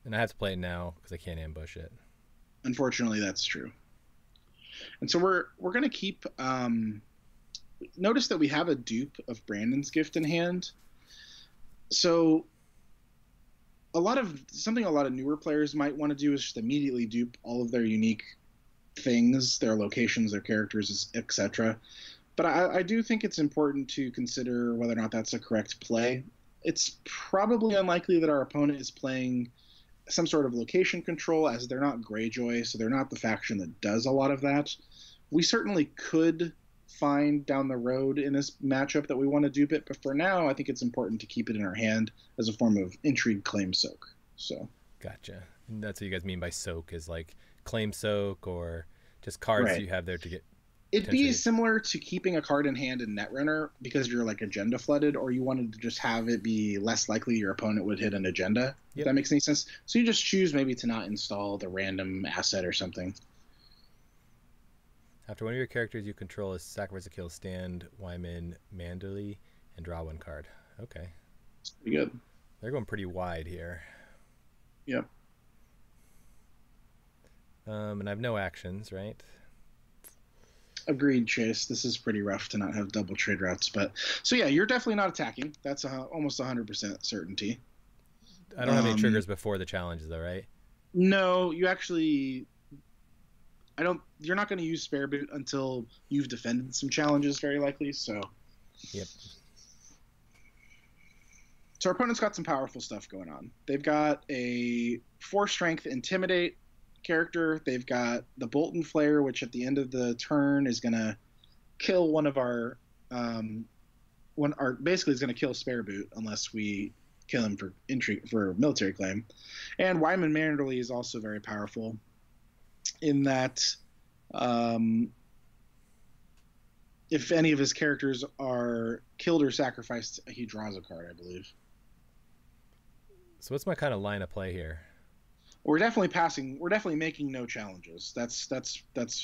And I have to play it now because I can't ambush it. Unfortunately, that's true. And so we're going to keep. Notice that we have a dupe of Brandon's Gift in hand. So a lot of newer players might want to do is just immediately dupe all of their unique things, their locations, their characters, etc. But I do think it's important to consider whether or not that's a correct play. It's probably unlikely that our opponent is playing some sort of location control, as they're not Greyjoy, so they're not the faction that does a lot of that. We certainly could find down the road in this matchup that we want to dupe it, but for now I think it's important to keep it in our hand as a form of intrigue, claim, soak. So gotcha. And that's what you guys mean by soak, is like claim, soak, or just cards right. you have there to get. It'd be similar to keeping a card in hand in Netrunner because you're like agenda flooded, or you wanted to just have it be less likely your opponent would hit an agenda. Yep. If that makes any sense. So you just choose maybe to not install the random asset or something. After one of your characters you control is sacrifice a kill, stand Wyman Manderly and draw one card. Okay. That's pretty good. They're going pretty wide here. Yep. And I have no actions, right? Agreed, Chase. This is pretty rough to not have double trade routes, but so yeah, you're definitely not attacking. That's almost 100% certainty. I don't have any triggers before the challenges, though, right? No, you actually. You're not going to use Spare Boot until you've defended some challenges, very likely. So. Yep. So our opponent's got some powerful stuff going on. They've got a 4-strength Intimidate character. They've got the Bolton Flare, which at the end of the turn is going to kill one of our basically is going to kill Spare Boot unless we kill him for intrigue for military claim. And Wyman Manderly is also very powerful in that if any of his characters are killed or sacrificed, he draws a card, I believe. So what's my kind of line of play here? We're definitely making no challenges. That's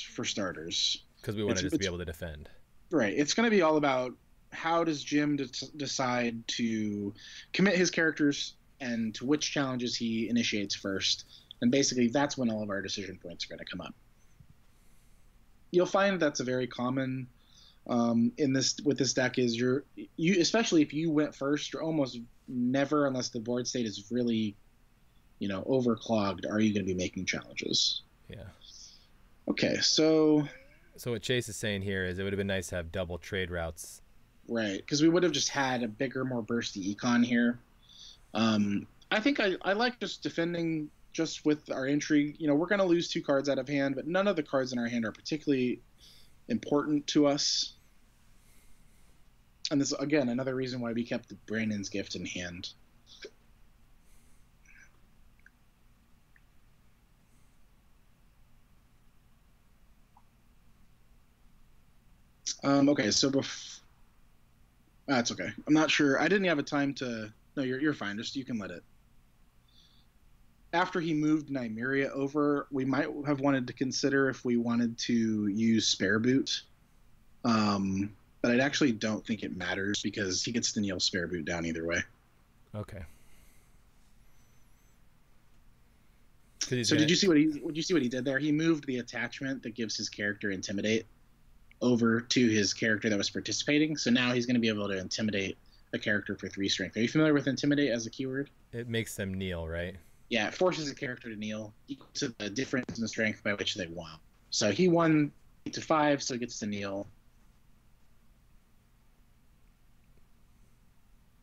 for starters. Because we want to just be able to defend. Right. It's going to be all about how does Jim decide to commit his characters and to which challenges he initiates first. And basically that's when all of our decision points are going to come up. You'll find that's a very common with this deck is you especially if you went first, you're almost never, unless the board state is really overclogged, are you going to be making challenges. Yeah. Okay, so what Chase is saying here is it would have been nice to have double trade routes. Right, because we would have just had a bigger, more bursty econ here. I think I like just defending just with our intrigue. We're going to lose 2 cards out of hand, but none of the cards in our hand are particularly important to us. And this, again, another reason why we kept the Brandon's Gift in hand. Okay, so that's okay. I'm not sure. I didn't have a time to. No, you're fine. Just you can let it. After he moved Nymeria over, we might have wanted to consider if we wanted to use Spare Boot. But I actually don't think it matters because he gets to kneel Spare Boot down either way. Okay. So did you see what he did there? He moved the attachment that gives his character Intimidate over to his character that was participating. So now he's going to be able to intimidate a character for 3 strength. Are you familiar with Intimidate as a keyword? It makes them kneel, right? Yeah, it forces a character to kneel equal to the difference in the strength by which they won. So he won 8-5, so he gets to kneel.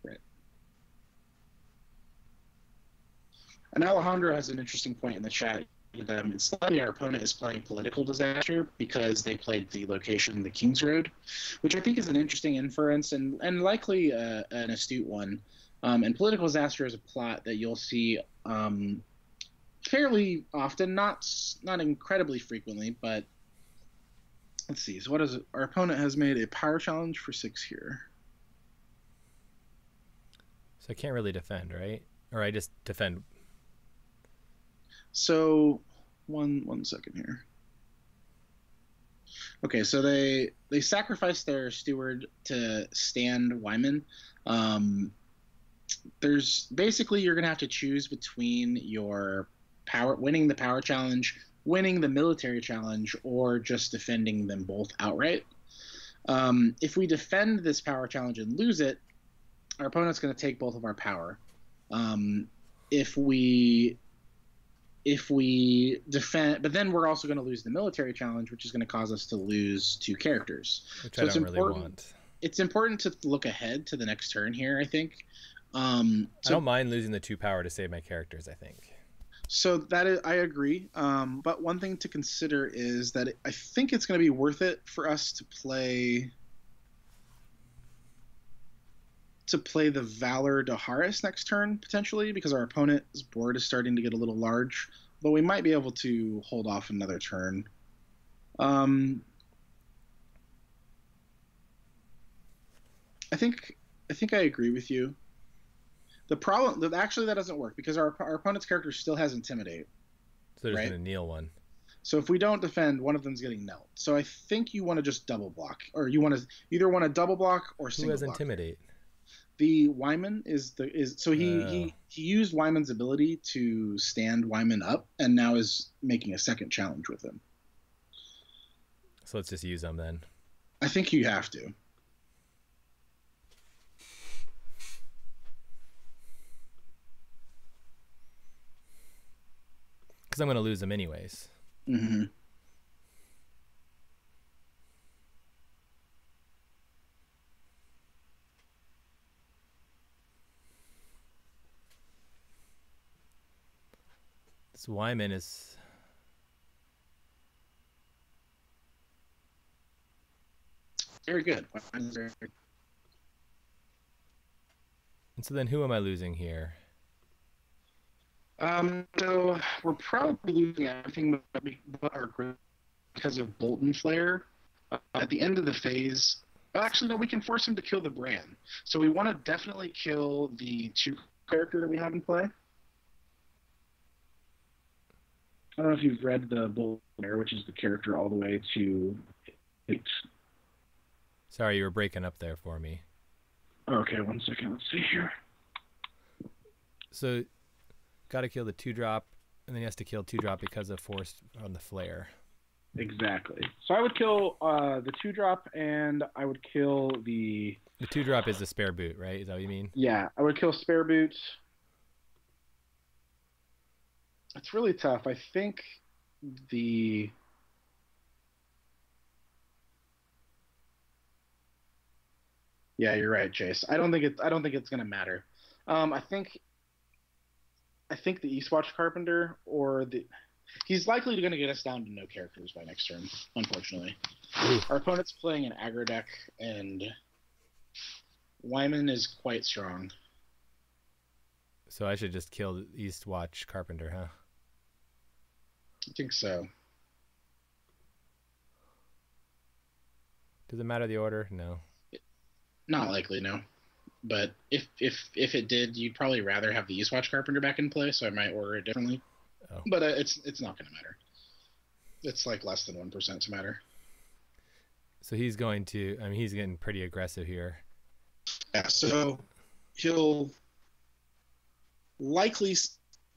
Right. And Alejandro has an interesting point in the chat. It's likely our opponent is playing Political Disaster because they played the location, the King's Road, which I think is an interesting inference and likely an astute one. And Political Disaster is a plot that you'll see fairly often, not incredibly frequently, but let's see. So what is it? Our opponent has made a power challenge for 6 here. So I can't really defend, right? Or I just defend. So one second here. Okay, so they sacrificed their steward to stand Wyman. there's basically you're gonna have to choose between your winning the power challenge, winning the military challenge, or just defending them both outright. If we defend this power challenge and lose it, our opponent's going to take both of our power. If we defend, but then we're also going to lose the military challenge, which is going to cause us to lose 2 characters. Which I don't really want. It's important to look ahead to the next turn here, I think. I don't mind losing the 2 power to save my characters, I think. So that is, I agree. But one thing to consider is that I think it's going to be worth it for us to play the Valor Daharis next turn, potentially, because our opponent's board is starting to get a little large. But we might be able to hold off another turn. I think I agree with you. The problem, actually, that doesn't work because our opponent's character still has Intimidate. So they're just going to kneel one. So if we don't defend, one of them's getting knelt. So I think you want to just double block, or you want to either want to double block or single block. Who has Intimidate? The Wyman he used Wyman's ability to stand Wyman up, and now is making a second challenge with him. So let's just use them then. I think you have to. Because I'm going to lose them anyways. Mm-hmm. This Wyman is... very good. And so then who am I losing here? So we're probably losing everything but our group because of Bolton Flare. At the end of the phase, actually, no, we can force him to kill the Bran. So we want to definitely kill the 2 character that we have in play. I don't know if you've read the Bolton Flare, which is the character all the way to 8. Sorry, you were breaking up there for me. Okay, one second. Let's see here. So... got to kill the 2-drop, and then he has to kill 2-drop because of force on the flare. Exactly. So I would kill the 2-drop, and I would kill the... The 2-drop is the spare boot, right? Is that what you mean? Yeah, I would kill spare boot. It's really tough. I think the... Yeah, you're right, Chase. I don't think it's going to matter. I think the Eastwatch Carpenter he's likely going to get us down to no characters by next turn, unfortunately. Our opponent's playing an aggro deck, and Wyman is quite strong. So I should just kill the Eastwatch Carpenter, huh? I think so. Does it matter the order? No. Not likely, no. But if it did, you'd probably rather have the Eastwatch Carpenter back in play, so I might order it differently. Oh. But it's not going to matter. It's like less than 1% to matter. So he's going to... I mean, he's getting pretty aggressive here. Yeah, so he'll likely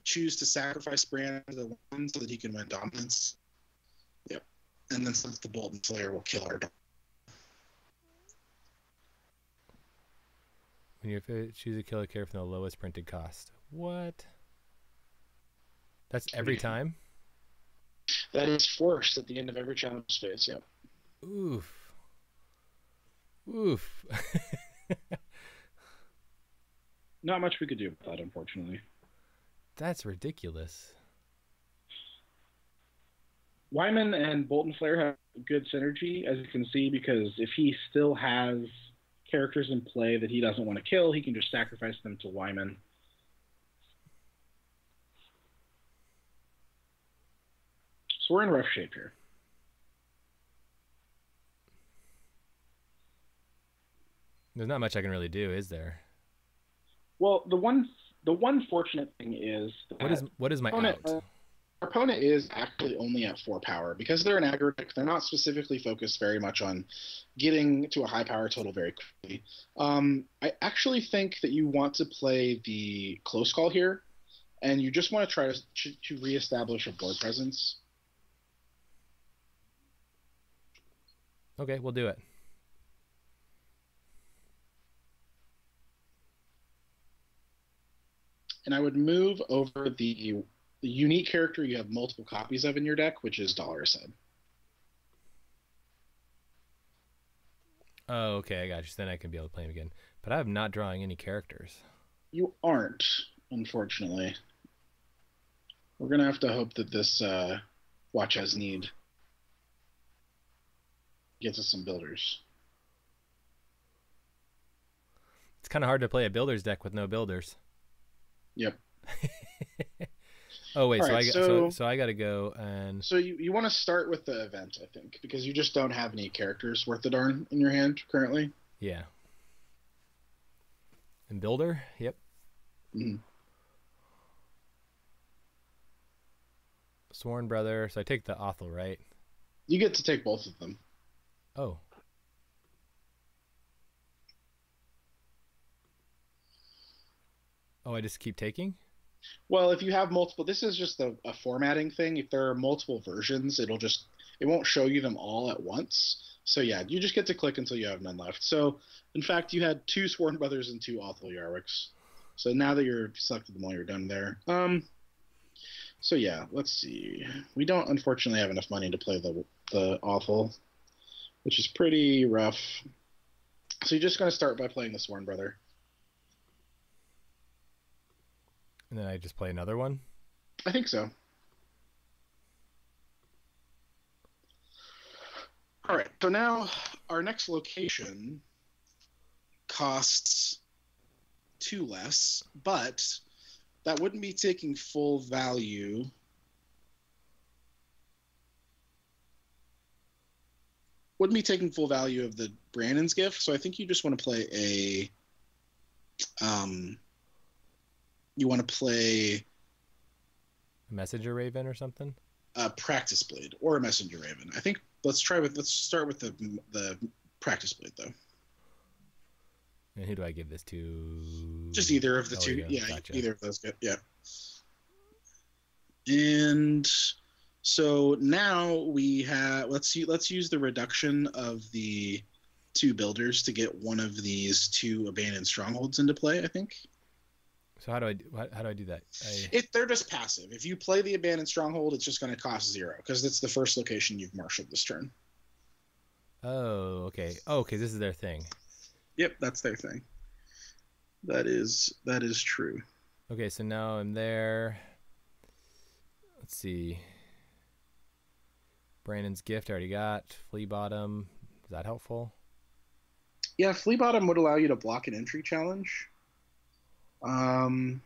choose to sacrifice Bran to the 1 so that he can win dominance. Yep. And then since the Bolton Flare will kill our... When you choose a killer character from the lowest printed cost. What? That's every time? That is forced at the end of every challenge phase, yep. Oof. Oof. Not much we could do with that, unfortunately. That's ridiculous. Wyman and Bolton Flare have good synergy, as you can see, because if he still has characters in play that he doesn't want to kill, he can just sacrifice them to Wyman. So we're in rough shape here. There's not much I can really do, is there? Well, the one fortunate thing is what is my out? our opponent is actually only at 4 power because they're an aggro deck. They're not specifically focused very much on getting to a high power total very quickly. I actually think that you want to play the close call here, and you just want to try to reestablish a board presence. Okay, we'll do it. And I would move over the unique character you have multiple copies of in your deck, which is Dolorous Head. Oh, okay, I got you. So then I can be able to play him again. But I'm not drawing any characters. You aren't, unfortunately. We're going to have to hope that this Watch As Need gets us some builders. It's kind of hard to play a builders deck with no builders. Yep. Oh wait, right, so I got to go and. So you want to start with the event, I think, because you just don't have any characters worth a darn in your hand currently. Yeah. And builder, yep. Mm-hmm. Sworn Brother. So I take the Othel, right? You get to take both of them. Oh. Oh, I just keep taking? Well, if you have multiple, this is just a formatting thing. If there are multiple versions, it won't show you them all at once. So yeah, you just get to click until you have none left. So in fact, you had 2 Sworn Brothers and 2 Othel Yarwicks. So now that you're selected them all, you're done there. So yeah, let's see. We don't unfortunately have enough money to play the Othel, which is pretty rough. So you're just going to start by playing the Sworn Brother. And then I just play another one? I think so. All right, so now our next location costs 2 less, but that wouldn't be taking full value. Wouldn't be taking full value of the Brandon's Gift, so I think you just want to play a you want to play a Messenger Raven or something? A Practice Blade or a Messenger Raven. I think let's start with the Practice Blade though. And who do I give this to? Just either of the two. Yeah, gotcha. Either of those good. Yeah. And so now we have let's use the reduction of the 2 builders to get one of these 2 abandoned strongholds into play, I think. So how do I do that? They're just passive. If you play the abandoned stronghold, it's just going to cost 0 because it's the first location you've marshaled this turn. Oh, okay. Oh, okay. This is their thing. Yep, that's their thing. That is true. Okay, so now I'm there. Let's see. Brandon's Gift I already got. Flea Bottom. Is that helpful? Yeah, Flea Bottom would allow you to block an entry challenge. So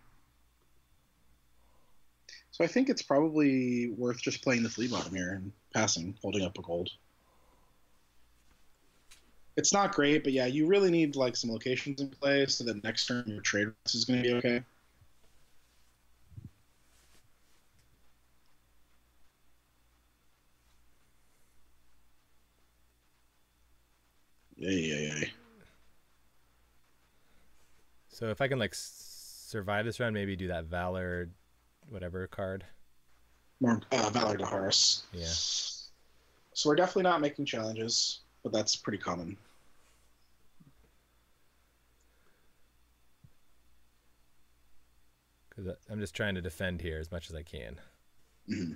I think it's probably worth just playing the Flea Bottom here and passing, holding up a gold. It's not great, but yeah, you really need like some locations in play so that next turn your trade is going to be okay. Yay. So if I can like survive this round, maybe do that Valor, whatever card. More Valor Daharis. Yeah. So we're definitely not making challenges, but that's pretty common. Because I'm just trying to defend here as much as I can. Mm-hmm.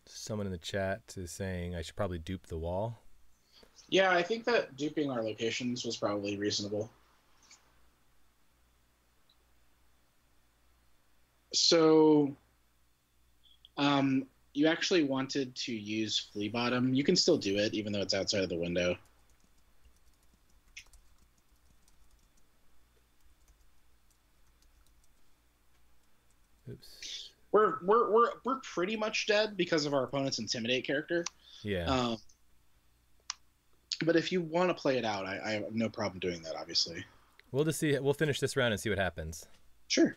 Someone in the chat is saying I should probably dupe the wall. Yeah, I think that duping our locations was probably reasonable. So, you actually wanted to use Flea Bottom. You can still do it, even though it's outside of the window. We're pretty much dead because of our opponent's Intimidate character. Yeah. But if you want to play it out, I have no problem doing that, obviously. We'll just see. We'll finish this round and see what happens. Sure.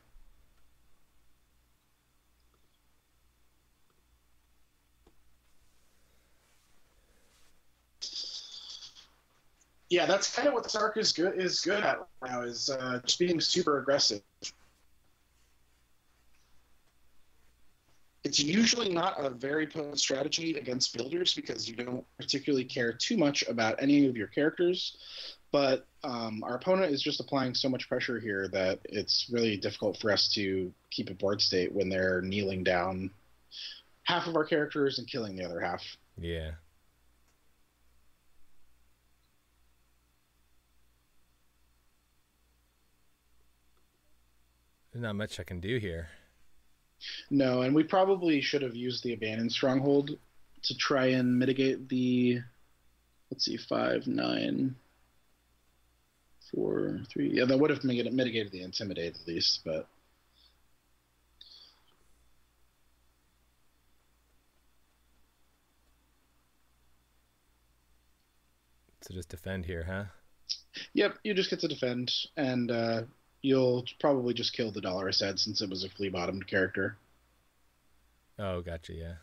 Yeah, that's kind of what Sark is good at right now, is just being super aggressive. It's usually not a very potent strategy against builders because you don't particularly care too much about any of your characters. But our opponent is just applying so much pressure here that it's really difficult for us to keep a board state when they're kneeling down half of our characters and killing the other half. Yeah. There's not much I can do here. No, and we probably should have used the Abandoned Stronghold to try and mitigate the, let's see, 5, 9, 4, 3. Yeah, that would have mitigated the Intimidate at least, but. So just defend here, huh? Yep, you just get to defend, and you'll probably just kill the Dolorous Head since it was a flea-bottomed character. Oh, gotcha, yeah.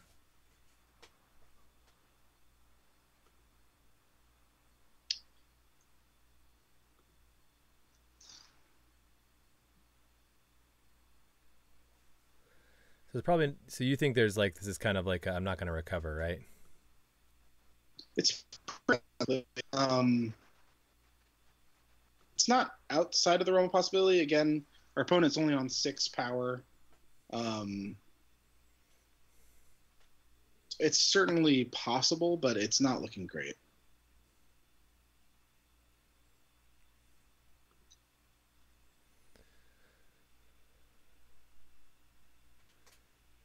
So it's probably, so you think there's like, this is kind of like, I'm not going to recover, right? It's it's not outside of the realm of possibility. Again, our opponent's only on 6 power. It's certainly possible, but it's not looking great.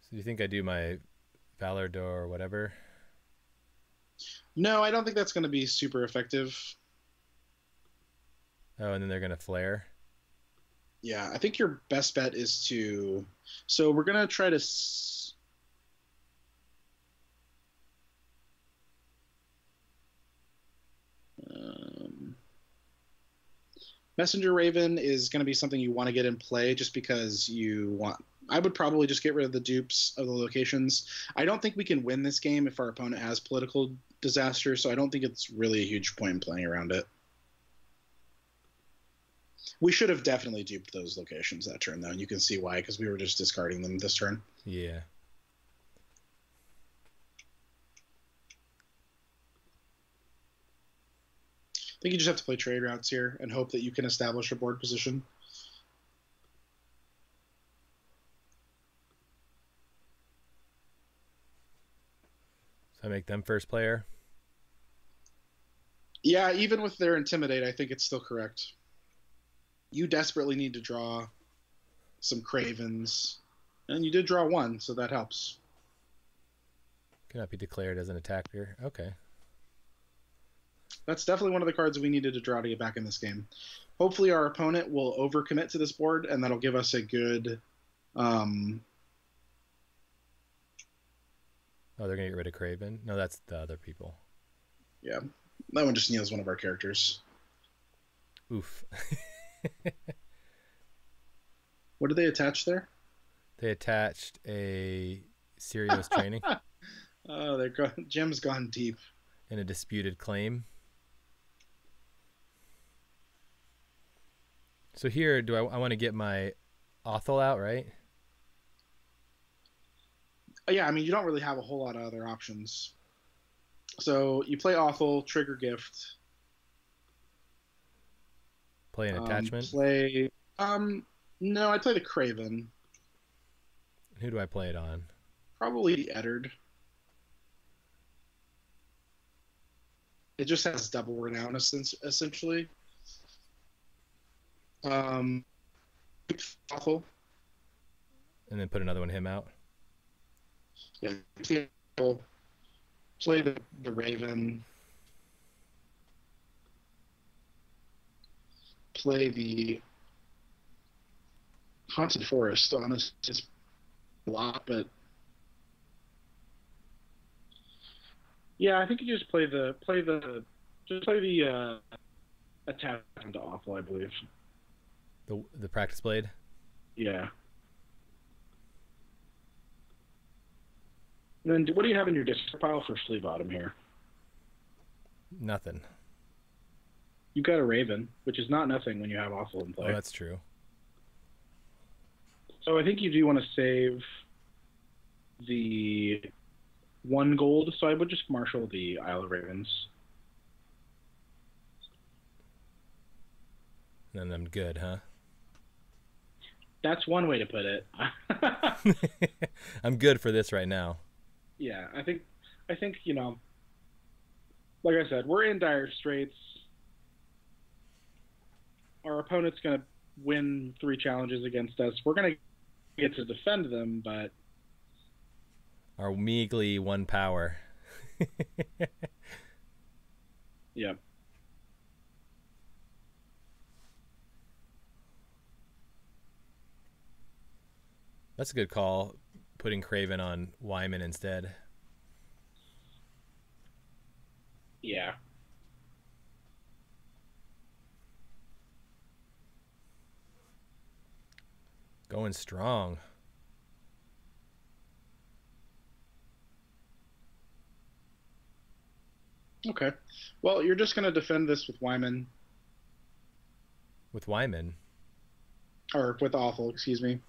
So do you think I do my Valor Door or whatever? No, I don't think that's going to be super effective. Oh, and then they're going to flare? Yeah, I think your best bet is to... So we're going to try to... Messenger Raven is going to be something you want to get in play just because you want... I would probably just get rid of the dupes of the locations. I don't think we can win this game if our opponent has political disaster, so I don't think it's really a huge point in playing around it. We should have definitely duped those locations that turn, though, and you can see why, because we were just discarding them this turn. Yeah. I think you just have to play trade routes here and hope that you can establish a board position. So I make them first player? Yeah, even with their Intimidate, I think it's still correct. You desperately need to draw some Cravens, and you did draw one, so that helps. Cannot be declared as an attacker. Okay. That's definitely one of the cards we needed to draw to get back in this game. Hopefully our opponent will overcommit to this board, and that'll give us a good... Oh, they're going to get rid of Craven? No, that's the other people. Yeah. That one just kneels one of our characters. Oof. What did they attach there? They attached a Serious Training. Oh, Jim's gone deep. And a Disputed Claim. So here, I want to get my Othel out, right? Yeah, I mean, you don't really have a whole lot of other options. So you play Othel, trigger Gift. Play an attachment? No, I'd play the Craven. Who do I play it on? Probably the Eddard. It just has double renown, essentially. Othel. And then put another one him out? Yeah, play the Raven. Play the Haunted Forest on his a lot, but yeah, I think you just play the attack into awful, I believe. The practice blade. Yeah. And then what do you have in your discard pile for flea bottom here? Nothing. You've got a Raven, which is not nothing when you have awful in play. Oh, that's true. So I think you do want to save the 1 gold, so I would just marshal the Isle of Ravens. Then I'm good, huh? That's one way to put it. I'm good for this right now. Yeah, I think like I said, we're in dire straits. Our opponent's going to win 3 challenges against us. We're going to get to defend them, but Our measly 1 power. yeah. That's a good call, putting Craven on Wyman instead. Yeah. Going strong. Okay. Well, you're just going to defend this with Wyman. With Wyman? Or with Awful, excuse me.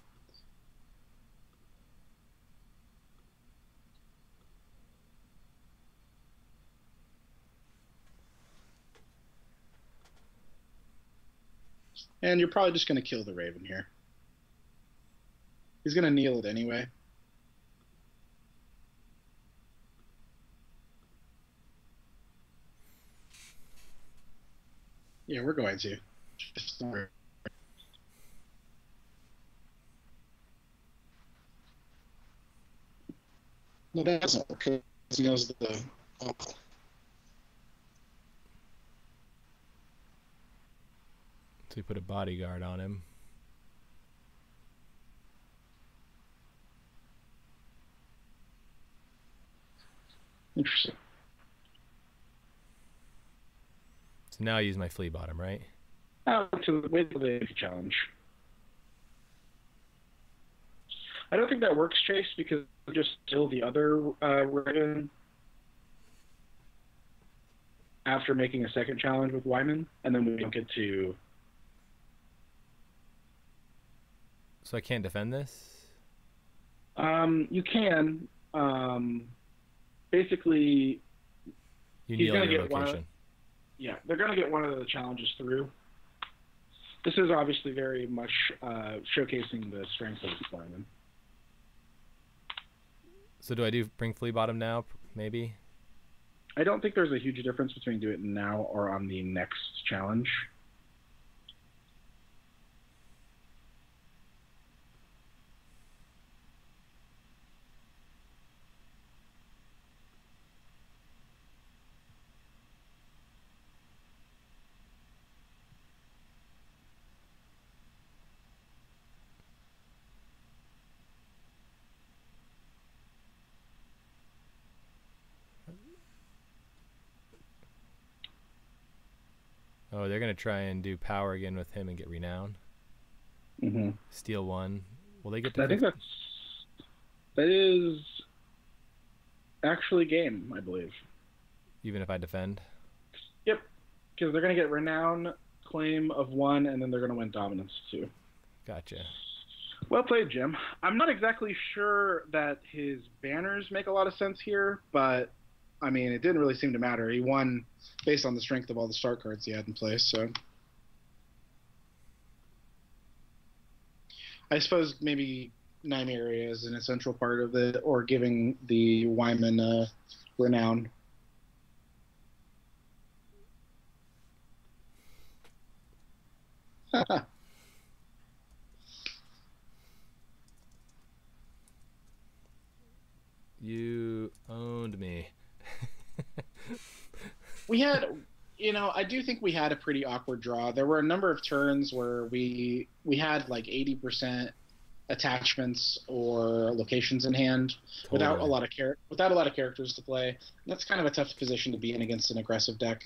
And you're probably just going to kill the Raven here. He's going to kneel it anyway. Yeah, we're going to. Just don't worry. No, that doesn't work. He knows the. Oh. So we put a bodyguard on him. Interesting. So now I use my flea bottom, right? Wait till the challenge. I don't think that works, Chase, because we just kill the other Raven after making a second challenge with Wyman, and then we don't get to. So I can't defend this? You can. Basically, You he's kneel gonna your get one. location. Yeah, they're going to get one of the challenges through. This is obviously very much showcasing the strength of Wyman. So do I bring flea bottom now, maybe? I don't think there's a huge difference between doing it now or on the next challenge. Oh, they're going to try and do power again with him and get renown. Mm-hmm. Steal 1. Will they get to I think that is actually game, I believe. even if I defend? Yep, because they're going to get renown, claim of 1, and then they're going to win dominance 2. Gotcha. Well played, Jim. I'm not exactly sure that his banners make a lot of sense here, but I mean, it didn't really seem to matter. He won based on the strength of all the start cards he had in place, so. I suppose maybe Nymeria is an essential part of it, or giving the Wyman renown. You owned me. We had, I do think we had a pretty awkward draw. There were a number of turns where we had like 80% attachments or locations in hand without a Totally. lot of without a lot of characters to play. And that's kind of a tough position to be in against an aggressive deck.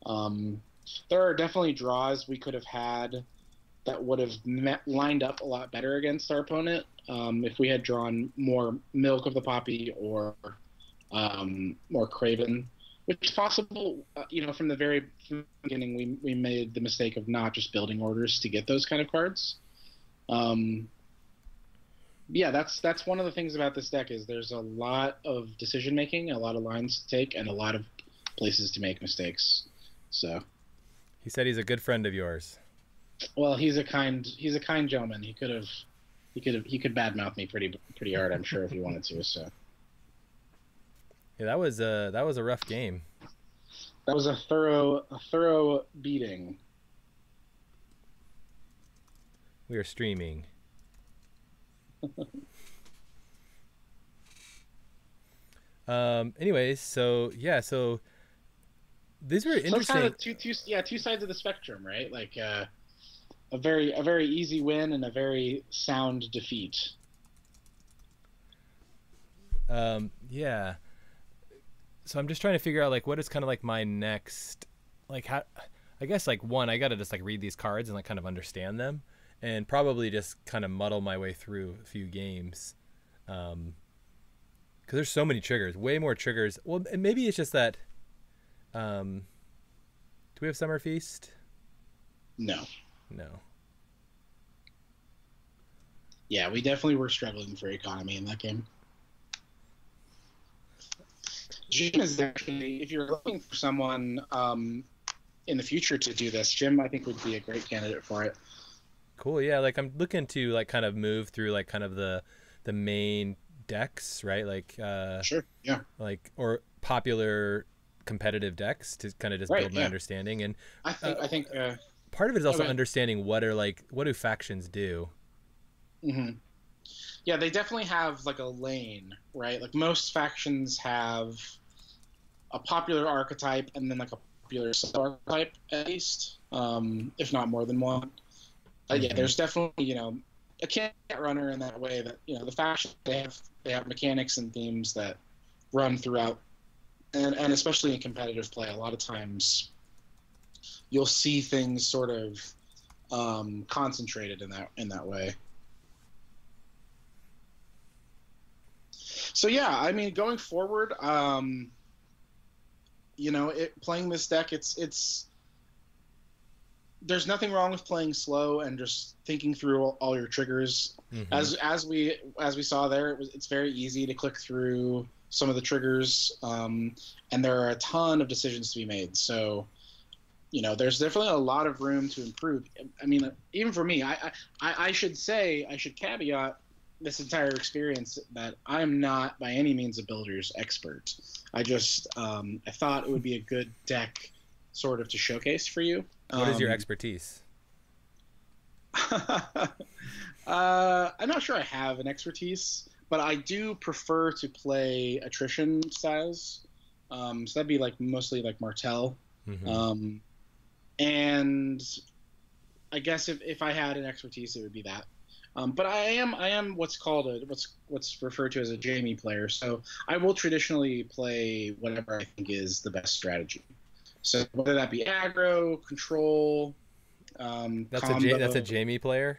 Um, there are definitely draws we could have had that would have lined up a lot better against our opponent if we had drawn more Milk of the Poppy or more Craven, which is possible. From the very beginning, we made the mistake of not just building orders to get those kind of cards. Yeah, that's one of the things about this deck is there's a lot of decision making, a lot of lines to take, and a lot of places to make mistakes. So, He said he's a good friend of yours. well, he's a kind gentleman. He could badmouth me pretty hard, I'm sure, if he wanted to. So Yeah, that was a rough game. that was a thorough beating. We are streaming. Anyways, so yeah, so these were So it's interesting. kind of two sides of the spectrum, right? Like a very easy win and a very sound defeat. Yeah. So I'm just trying to figure out like what is kind of like my next, like how, I guess like one, I gotta just like read these cards and like kind of understand them, and probably just kind of muddle my way through a few games, because there's so many triggers, way more triggers. Well, and maybe it's just that. Do we have Summer Feast? No. No. Yeah, we definitely were struggling for economy in that game. Jim is actually, if you're looking for someone in the future to do this, Jim, I think, would be a great candidate for it. Cool. Yeah, like I'm looking to like kind of move through like kind of the main decks, right? Like Sure. Yeah. like or popular competitive decks to kind of just Right. build my Yeah. understanding. And I think. part of it is also Okay. understanding what do factions do. Mm-hmm. Yeah, they definitely have like a lane, right? Like most factions have a popular archetype and then like a popular sub-archetype at least, if not more than one. Yeah, there's definitely a cat runner in that way that the faction they have mechanics and themes that run throughout, and especially in competitive play, a lot of times you'll see things sort of concentrated in that way. So yeah, I mean, going forward, playing this deck, it's there's nothing wrong with playing slow and just thinking through all your triggers. Mm-hmm. As we saw there, it's very easy to click through some of the triggers, and there are a ton of decisions to be made. So, there's definitely a lot of room to improve. I mean, even for me, I should caveat this entire experience that I'm not by any means a builder's expert. I just I thought it would be a good deck sort of to showcase for you. What is your expertise? I'm not sure I have an expertise, but I do prefer to play attrition styles. So that'd be like mostly like Martell. Mm-hmm. And I guess if I had an expertise, it would be that. But I am what's called what's referred to as a Jamie player. So I will traditionally play whatever I think is the best strategy. So whether that be aggro, control, That's combo, that's a Jamie player.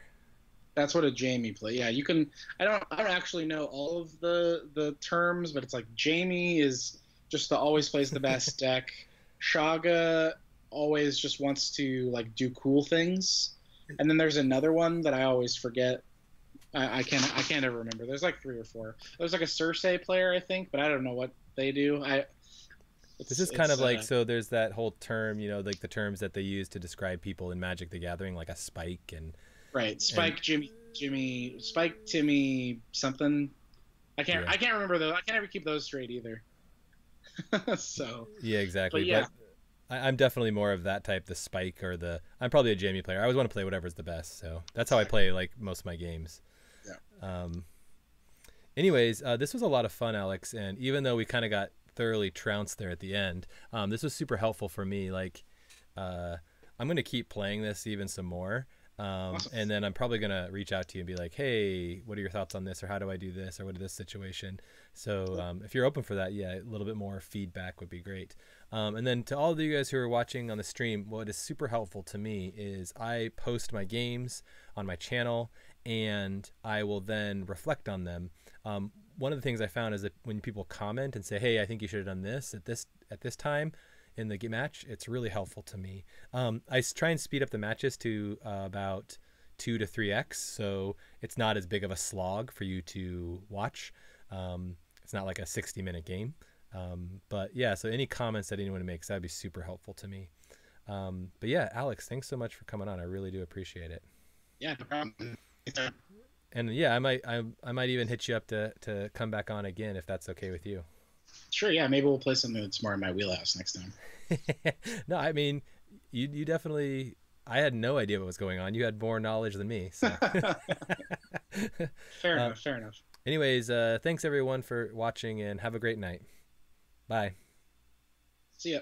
that's what a Jamie play. Yeah, you can. I don't actually know all of the terms, but it's like Jamie is just the always plays the best deck. Shaga always just wants to like do cool things, and then there's another one that I always forget. I can't ever remember. There's like 3 or 4. There's like a Cersei player, I think, but I don't know what they do. This is kind of like, so there's that whole term, like the terms that they use to describe people in Magic the Gathering, like a Spike and right, Spike, Jimmy, Spike, Timmy, something. I can't remember those. I can't ever keep those straight either. So yeah, exactly. But yeah, I'm definitely more of that type, the Spike or I'm probably a Jamie player. I always want to play whatever's the best, so that's how I play like most of my games. Yeah. Anyways, this was a lot of fun, Alex, and even though we kind of got thoroughly trounced there at the end, this was super helpful for me. Like, I'm going to keep playing this even some more. Awesome. And then I'm probably going to reach out to you and be like, hey, what are your thoughts on this? Or how do I do this? Or what is this situation? So if you're open for that, yeah, a little bit more feedback would be great. And then to all of you guys who are watching on the stream, what is super helpful to me is I post my games on my channel and I will then reflect on them. One of the things I found is that when people comment and say, hey, I think you should have done this at this time in the match, it's really helpful to me. I try and speed up the matches to about 2 to 3x, so it's not as big of a slog for you to watch. It's not like a 60-minute game. But yeah, so any comments that anyone makes, that'd be super helpful to me. But yeah, Alex, thanks so much for coming on. I really do appreciate it. Yeah, no problem. And yeah, I might even hit you up to come back on again if that's okay with you. Sure, yeah, maybe we'll play something that's more in my wheelhouse next time. No, I mean, you definitely. I had no idea what was going on. You had more knowledge than me. So. Fair enough. Fair enough. Anyways, thanks everyone for watching and have a great night. Bye. See ya.